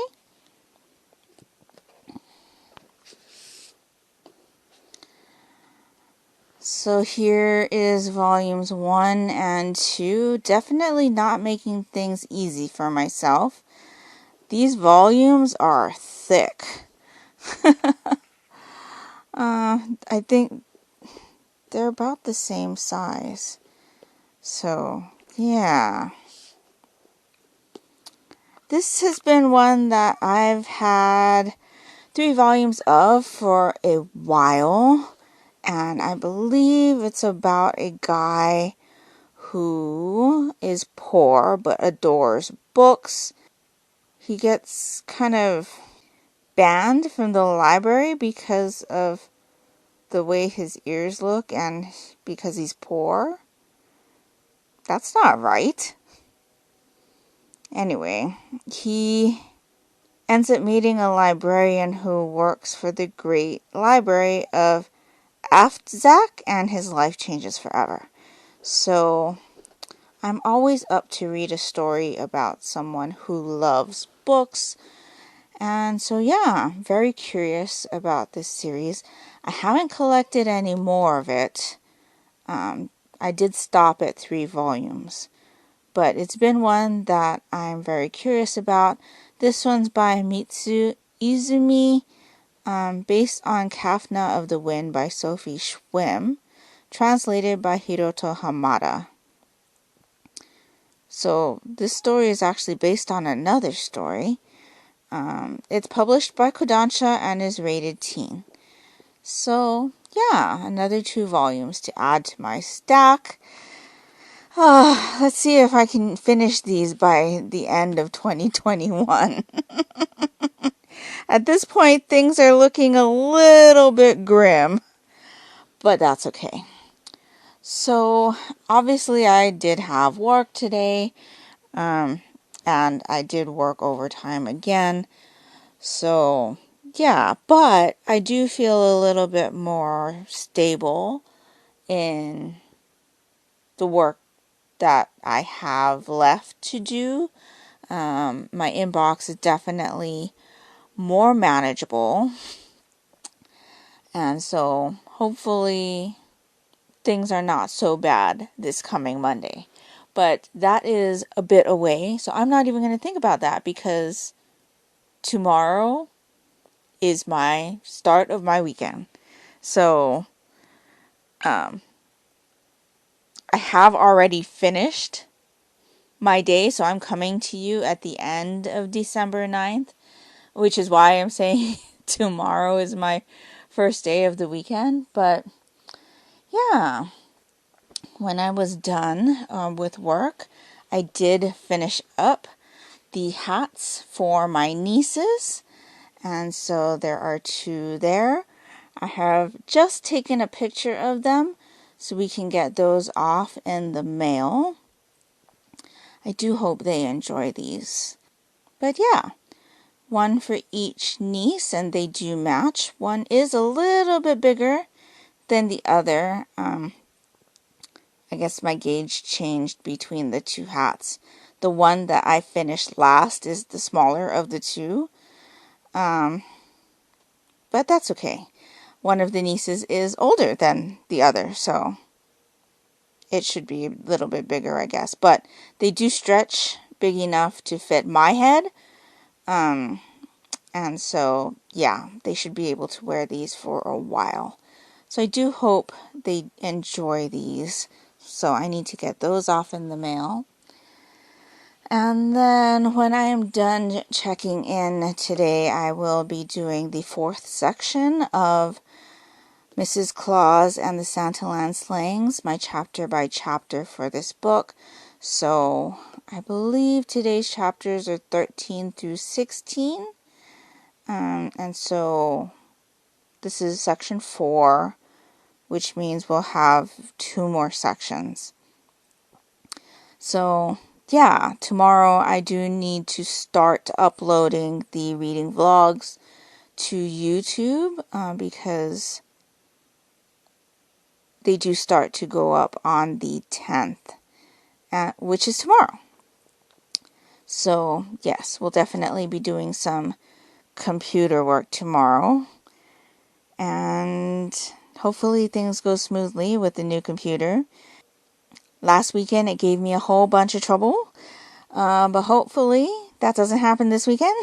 So here is volumes 1 and 2. Definitely not making things easy for myself. These volumes are thick. I think they're about the same size. So, yeah. This has been one that I've had 3 volumes of for a while. And I believe it's about a guy who is poor but adores books. He gets kind of banned from the library because of the way his ears look and because he's poor. That's not right. Anyway, he ends up meeting a librarian who works for the Great Library of Aftzak, and his life changes forever. So I'm always up to read a story about someone who loves books. And so yeah, very curious about this series. I haven't collected any more of it. I did stop at 3 volumes. But it's been one that I'm very curious about. This one's by Mitsu Izumi, based on Kafna of the Wind by Sophie Schwim, translated by Hiroto Hamada. So this story is actually based on another story. It's published by Kodansha and is rated teen. So yeah, another 2 volumes to add to my stack. Let's see if I can finish these by the end of 2021. At this point, things are looking a little bit grim, but that's okay. So, obviously I did have work today, and I did work overtime again. So, yeah, but I do feel a little bit more stable in the work that I have left to do. My inbox is definitely more manageable. And so hopefully things are not so bad this coming Monday. But that is a bit away, so I'm not even going to think about that because tomorrow is my start of my weekend. So I have already finished my day, so I'm coming to you at the end of December 9th, which is why I'm saying tomorrow is my first day of the weekend. But yeah, when I was done with work, I did finish up the hats for my nieces, and so there are 2 there. I have just taken a picture of them so we can get those off in the mail. I do hope they enjoy these. But yeah, 1 for each niece, and they do match. One is a little bit bigger than the other. I guess my gauge changed between the 2 hats. The one that I finished last is the smaller of the 2. But that's okay. One of the nieces is older than the other, so it should be a little bit bigger, I guess. But they do stretch big enough to fit my head. And so, yeah, they should be able to wear these for a while. So I do hope they enjoy these. So I need to get those off in the mail. And then when I am done checking in today, I will be doing the 4th section of Mrs. Claus and the Santaland Slayings, my chapter by chapter for this book. So I believe today's chapters are 13 through 16. And so this is section 4, which means we'll have 2 more sections. So yeah, tomorrow I do need to start uploading the reading vlogs to YouTube because they do start to go up on the 10th, which is tomorrow. So yes, we'll definitely be doing some computer work tomorrow. And hopefully things go smoothly with the new computer. Last weekend it gave me a whole bunch of trouble. But hopefully that doesn't happen this weekend.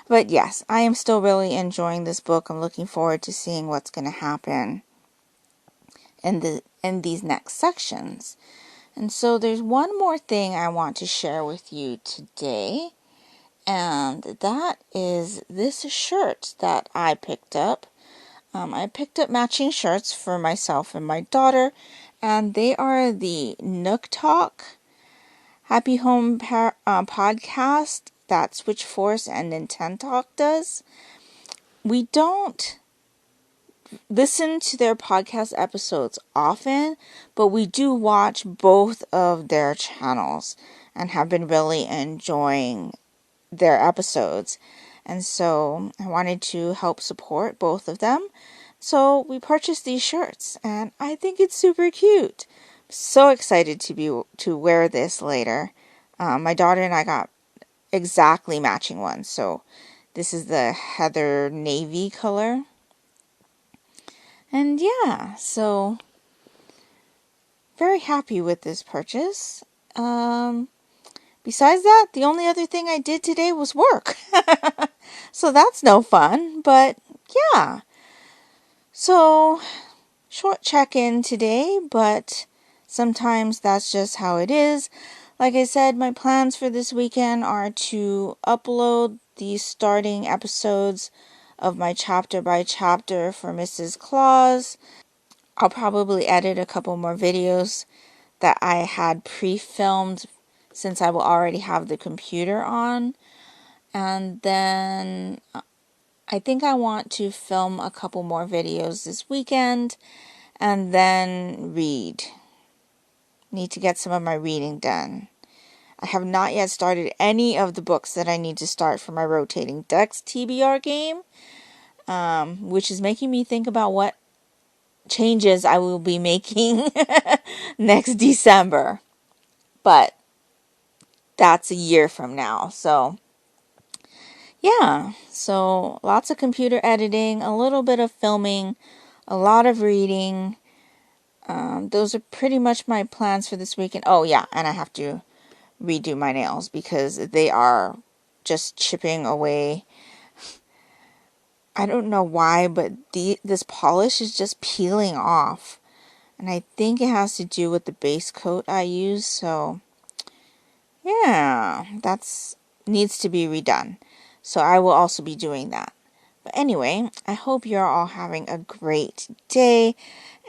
But yes, I am still really enjoying this book. I'm looking forward to seeing what's going to happen in these next sections. And so there's one more thing I want to share with you today. And that is this shirt that I picked up. I picked up matching shirts for myself and my daughter. And they are the Nook Talk Happy Home podcast that Switch Force and Nintendo Talk does. We don't listen to their podcast episodes often, but we do watch both of their channels and have been really enjoying their episodes. And so I wanted to help support both of them. So we purchased these shirts, and I think it's super cute. So excited to wear this later. My daughter and I got exactly matching ones. So this is the heather navy color. And yeah, so very happy with this purchase. Besides that, the only other thing I did today was work. So that's no fun, but yeah. So, short check-in today, but sometimes that's just how it is. Like I said, my plans for this weekend are to upload the starting episodes of my chapter by chapter for Mrs. Claus. I'll probably edit a couple more videos that I had pre-filmed since I will already have the computer on. And then I think I want to film a couple more videos this weekend and then read. Need to get some of my reading done. I have not yet started any of the books that I need to start for my Rotating Decks TBR game, which is making me think about what changes I will be making next December. But that's a year from now. So yeah, so lots of computer editing, a little bit of filming, a lot of reading. Those are pretty much my plans for this weekend. Oh yeah, and I have to redo my nails because they are just chipping away. I don't know why, but this polish is just peeling off. And I think it has to do with the base coat I use. So yeah, that's needs to be redone. So I will also be doing that. But anyway, I hope you're all having a great day.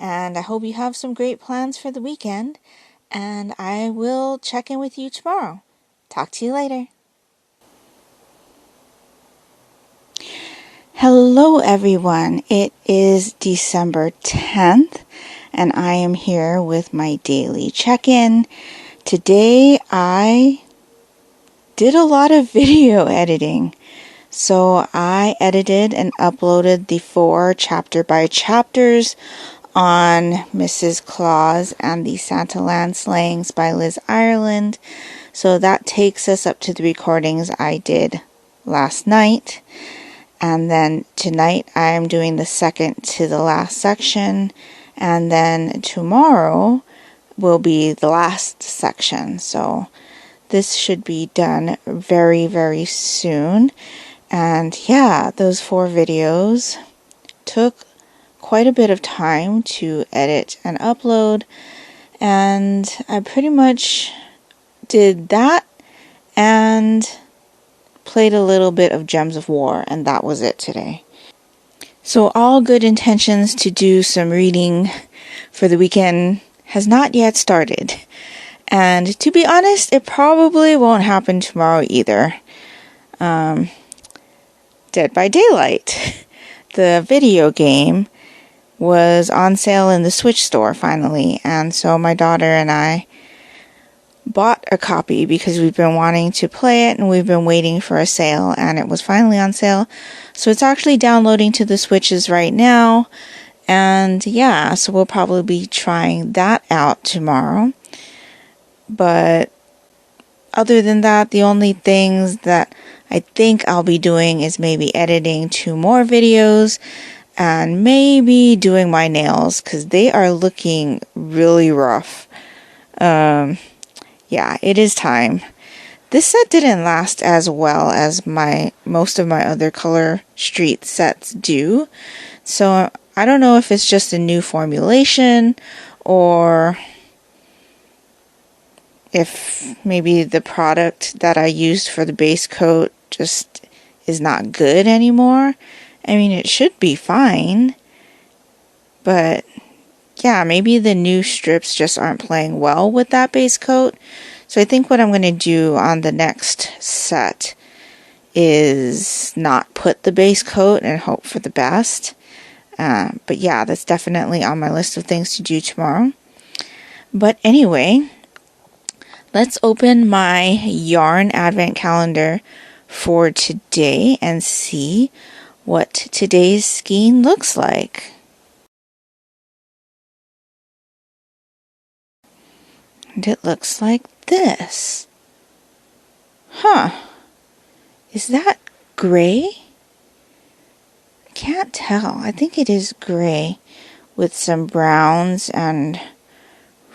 And I hope you have some great plans for the weekend. And I will check in with you tomorrow. Talk to you later. Hello everyone. It is December 10th and I am here with my daily check-in. Today I did a lot of video editing. So I edited and uploaded the 4 chapter by chapters on Mrs. Claus and the Santaland Slayings by Liz Ireland. So that takes us up to the recordings I did last night. And then tonight I'm doing the second to the last section. And then tomorrow will be the last section. So this should be done very, very soon. And yeah, those 4 videos took quite a bit of time to edit and upload. And I pretty much did that and played a little bit of Gems of War, and that was it today. So all good intentions to do some reading for the weekend has not yet started. And to be honest, it probably won't happen tomorrow either. Dead by Daylight, the video game, was on sale in the Switch store finally. And so my daughter and I bought a copy because we've been wanting to play it and we've been waiting for a sale, and it was finally on sale. So it's actually downloading to the Switches right now. And yeah, so we'll probably be trying that out tomorrow. But other than that, the only things that I think I'll be doing is maybe editing 2 more videos and maybe doing my nails because they are looking really rough. Yeah, it is time. This set didn't last as well as most of my other Color Street sets do. So I don't know if it's just a new formulation or if maybe the product that I used for the base coat just is not good anymore. I mean, it should be fine, but yeah, maybe the new strips just aren't playing well with that base coat. So I think what I'm going to do on the next set is not put the base coat and hope for the best. But yeah, that's definitely on my list of things to do tomorrow. But anyway, let's open my yarn advent calendar for today and see what today's skein looks like. And it looks like this. Huh. Is that gray? I can't tell. I think it is gray with some browns and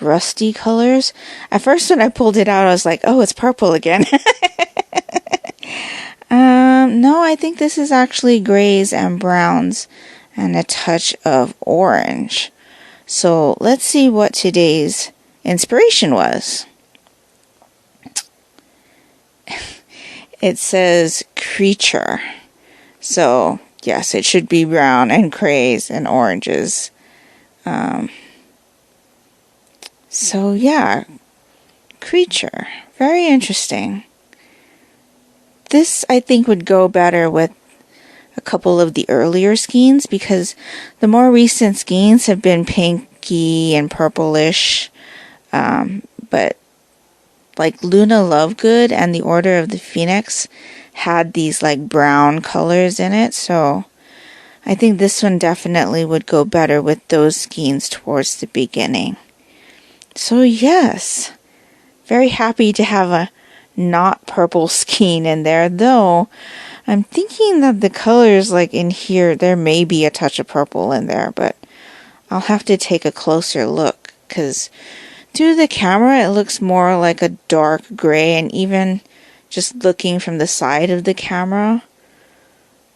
rusty colors. At first when I pulled it out, I was like, oh, it's purple again. No, I think this is actually grays and browns and a touch of orange. So let's see what today's inspiration was. It says creature. So yes, it should be brown and grays and oranges. So yeah, creature. Very interesting. This, I think, would go better with a couple of the earlier skeins because the more recent skeins have been pinky and purplish. But like Luna Lovegood and the Order of the Phoenix had these like brown colors in it. So I think this one definitely would go better with those skeins towards the beginning. So yes, very happy to have a not purple skein in there, though I'm thinking that the colors like in here, there may be a touch of purple in there, but I'll have to take a closer look because through the camera it looks more like a dark gray, and even just looking from the side of the camera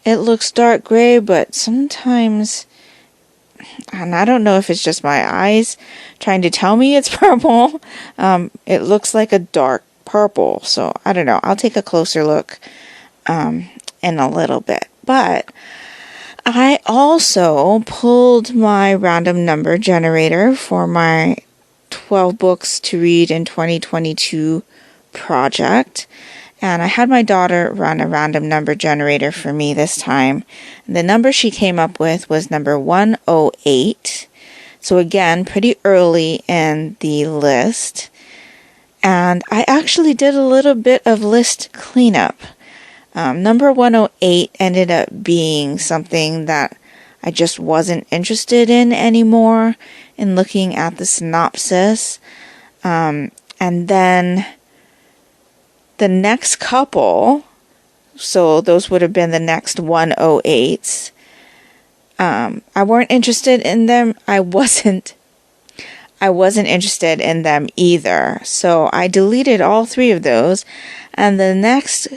it looks dark gray, but sometimes, and I don't know if it's just my eyes trying to tell me it's purple, it looks like a dark purple. So I don't know, I'll take a closer look in a little bit. But I also pulled my random number generator for my 12 books to read in 2022 project. And I had my daughter run a random number generator for me this time. The number she came up with was number 108. So again, pretty early in the list. And I actually did a little bit of list cleanup. Number 108 ended up being something that I just wasn't interested in anymore in looking at the synopsis. And then the next couple, so those would have been the next 108s, I weren't interested in them. I wasn't interested in them either. So I deleted all three of those. And the next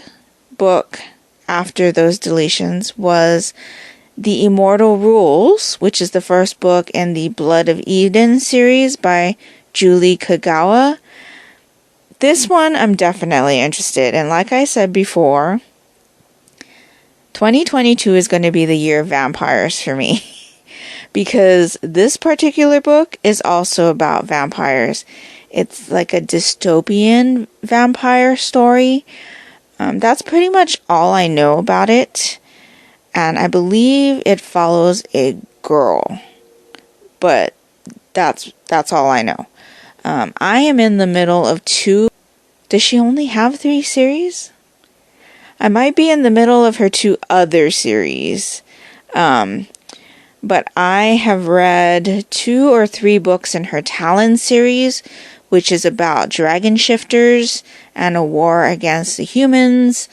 book after those deletions was The Immortal Rules, which is the first book in the Blood of Eden series by Julie Kagawa. This one I'm definitely interested in. Like I said before, 2022 is going to be the year of vampires for me. Because this particular book is also about vampires. It's like a dystopian vampire story. That's pretty much all I know about it. And I believe it follows a girl. But that's all I know. I am in the middle of 2. Does she only have 3 series? I might be in the middle of her 2 other series. But I have read 2 or 3 books in her Talon series, which is about dragon shifters and a war against the humans,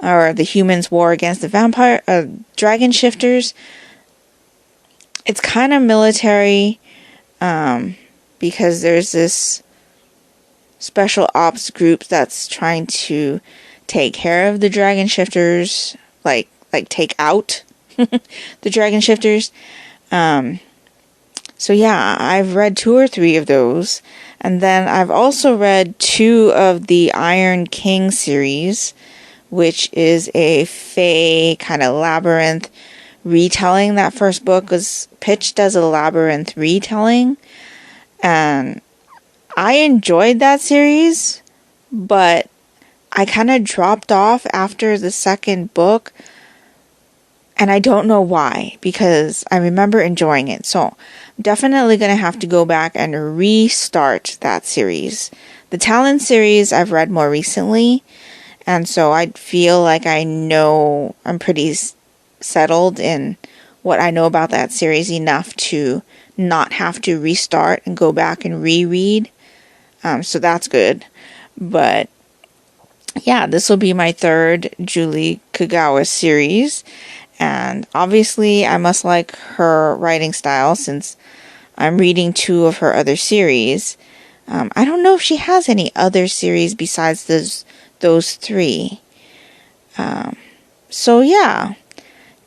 or the humans' war against the dragon shifters. It's kind of military, because there's this special ops group that's trying to take care of the dragon shifters, like take out the dragon shifters. So yeah, I've read 2 or 3 of those. And then I've also read 2 of the Iron King series, which is a fae kind of labyrinth retelling. That first book was pitched as a labyrinth retelling. And I enjoyed that series, but I kind of dropped off after the second book. And I don't know why, because I remember enjoying it. So I'm definitely going to have to go back and restart that series. The Talon series I've read more recently. And so I feel like I know I'm pretty settled in what I know about that series enough to not have to restart and go back and reread. So that's good. But yeah, this will be my 3rd Julie Kagawa series. And obviously I must like her writing style since I'm reading 2 of her other series. I don't know if she has any other series besides those 3. So yeah,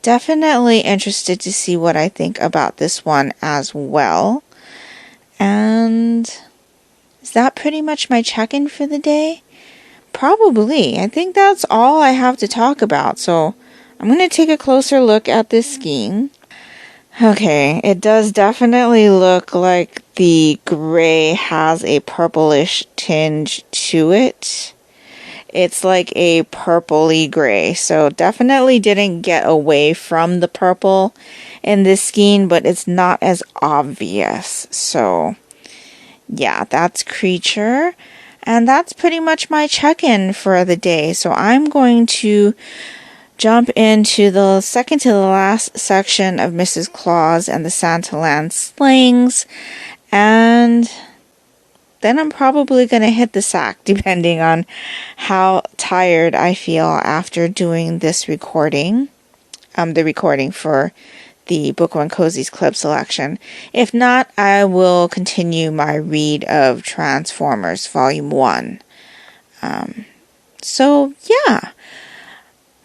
definitely interested to see what I think about this one as well. And is that pretty much my check-in for the day? Probably. I think that's all I have to talk about. So I'm going to take a closer look at this skein. Okay, it does definitely look like the gray has a purplish tinge to it. It's like a purpley gray, so definitely didn't get away from the purple in this skein, but it's not as obvious. So yeah, that's Creature. And that's pretty much my check-in for the day. So I'm going to jump into the second to the last section of Mrs. Claus and the Santaland Slings. And then I'm probably going to hit the sack depending on how tired I feel after doing this recording. The recording for the Book One Cozies Club selection. If not, I will continue my read of Transformers Volume 1. So, yeah.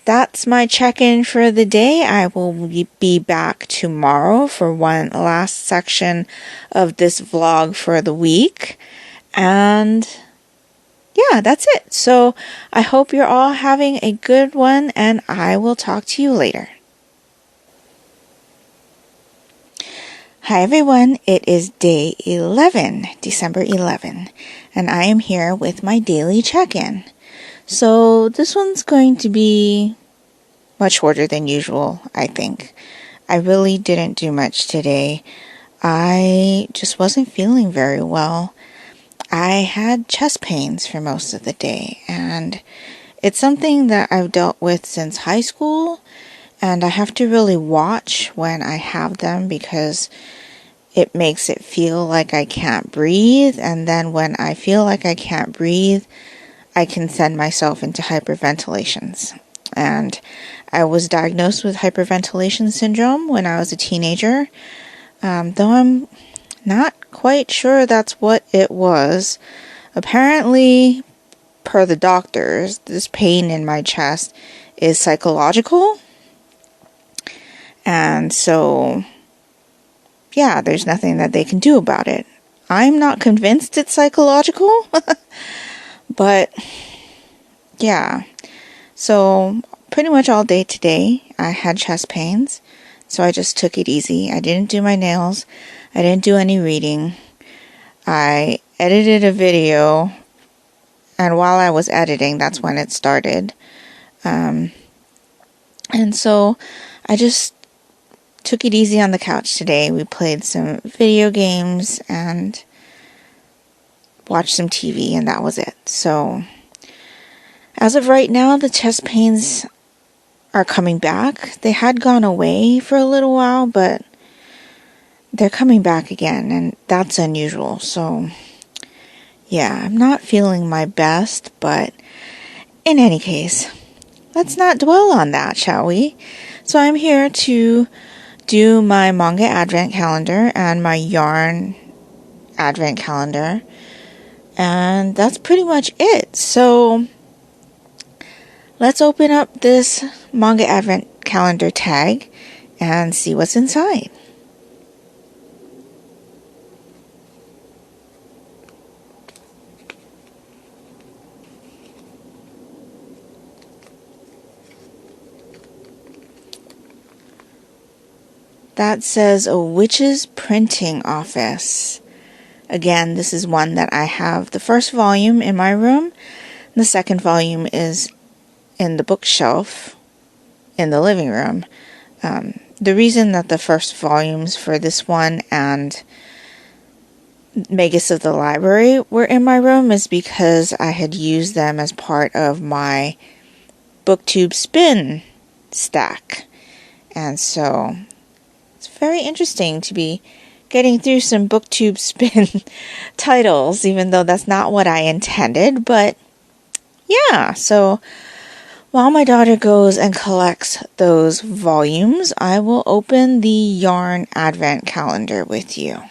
That's my check-in for the day. I will be back tomorrow for one last section of this vlog for the week. And yeah, that's it. So I hope you're all having a good one, and I will talk to you later. Hi everyone, it is day 11, December 11, and I am here with my daily check-in. So this one's going to be much shorter than usual, I think. I really didn't do much today. I just wasn't feeling very well. I had chest pains for most of the day, and it's something that I've dealt with since high school, and I have to really watch when I have them because it makes it feel like I can't breathe, and then when I feel like I can't breathe, I can send myself into hyperventilations. And I was diagnosed with hyperventilation syndrome when I was a teenager, though I'm not quite sure that's what it was. Apparently, per the doctors, this pain in my chest is psychological. And so, yeah, there's nothing that they can do about it. I'm not convinced it's psychological, but yeah. So pretty much all day today, I had chest pains, so I just took it easy. I didn't do my nails. I didn't do any reading. I edited a video, and while I was editing, that's when it started. And so I just took it easy on the couch today. We played some video games and watched some TV, and that was it. So as of right now, the chest pains are coming back. They had gone away for a little while, but they're coming back again, and that's unusual. So yeah, I'm not feeling my best, but in any case, let's not dwell on that, shall we? So I'm here to do my manga advent calendar and my yarn advent calendar, and that's pretty much it. So let's open up this manga advent calendar tag and see what's inside. That says a witch's printing office. Again, this is one that I have the first volume in my room. The second volume is in the bookshelf in the living room. The reason that the first volumes for this one and Magus of the Library were in my room is because I had used them as part of my booktube spin stack. And so it's very interesting to be getting through some booktube spin titles, even though that's not what I intended. But yeah, so while my daughter goes and collects those volumes, I will open the yarn advent calendar with you.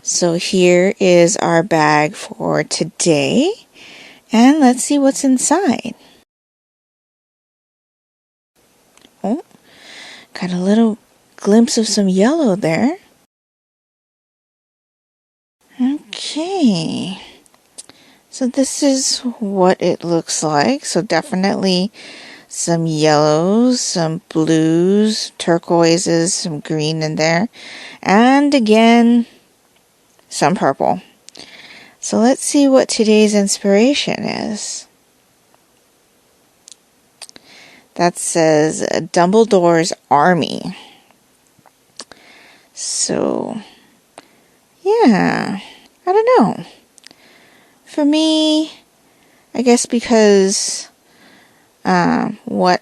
So here is our bag for today, and let's see what's inside. Oh, got a little glimpse of some yellow there. Okay. So this is what it looks like. So definitely some yellows, some blues, turquoises, some green in there. And again, some purple. So let's see what today's inspiration is. That says Dumbledore's Army. So, yeah, I don't know. For me, I guess because what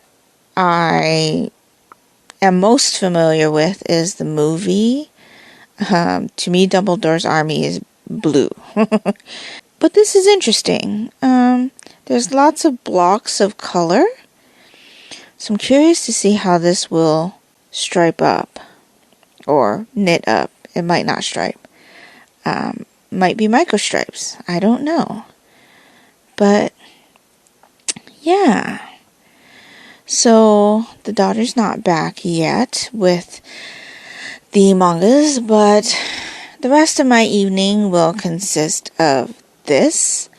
I am most familiar with is the movie To me, Dumbledore's army is blue. But this is interesting. There's lots of blocks of color. So I'm curious to see how this will stripe up or knit up. It might not stripe. Might be micro stripes. I don't know. But yeah. So the daughter's not back yet with the mangas, but the rest of my evening will consist of this.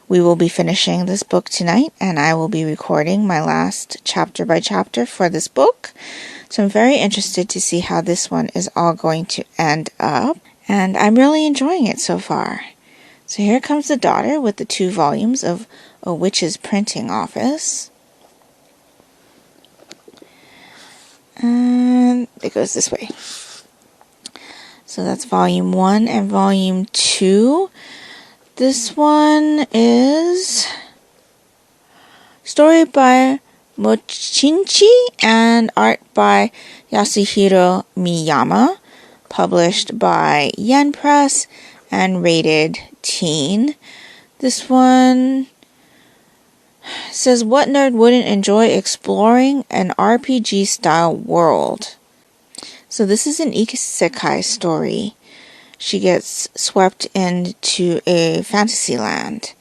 We will be finishing this book tonight, and I will be recording my last chapter by chapter for this book. So I'm very interested to see how this one is all going to end up, and I'm really enjoying it so far. So here comes the daughter with the 2 volumes of A Witch's Printing Office. And it goes this way. So that's volume 1 and volume 2. This one is story by Mochinchi and art by Yasuhiro Miyama, published by Yen Press and rated teen. This one says, what nerd wouldn't enjoy exploring an RPG style world? So this is an isekai story. She gets swept into a fantasy land,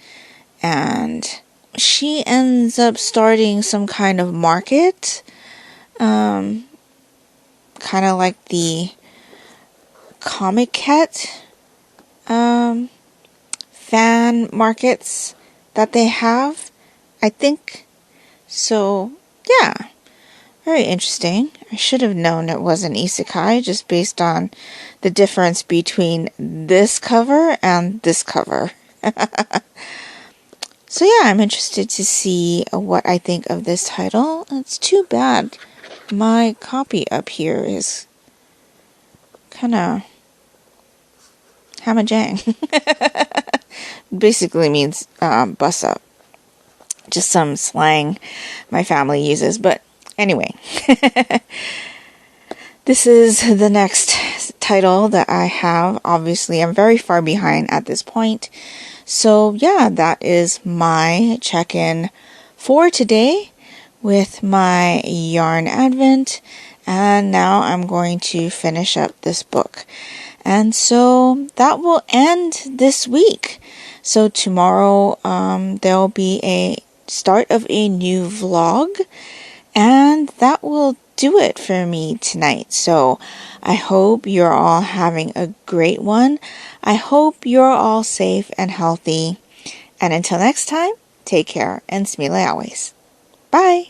and she ends up starting some kind of market, kind of like the Comic-Cat fan markets that they have, I think. So yeah, very interesting. I should have known it was an isekai just based on the difference between this cover and this cover. So yeah, I'm interested to see what I think of this title. It's too bad my copy up here is kind of hamajang. Basically means bust up. Just some slang my family uses, but anyway. This is the next title that I have. Obviously, I'm very far behind at this point. So yeah, that is my check-in for today with my yarn advent. And now I'm going to finish up this book. And so that will end this week. So tomorrow there will be a start of a new vlog. And that will do it for me tonight. So I hope you're all having a great one. I hope you're all safe and healthy. And until next time, take care and smile always. Bye!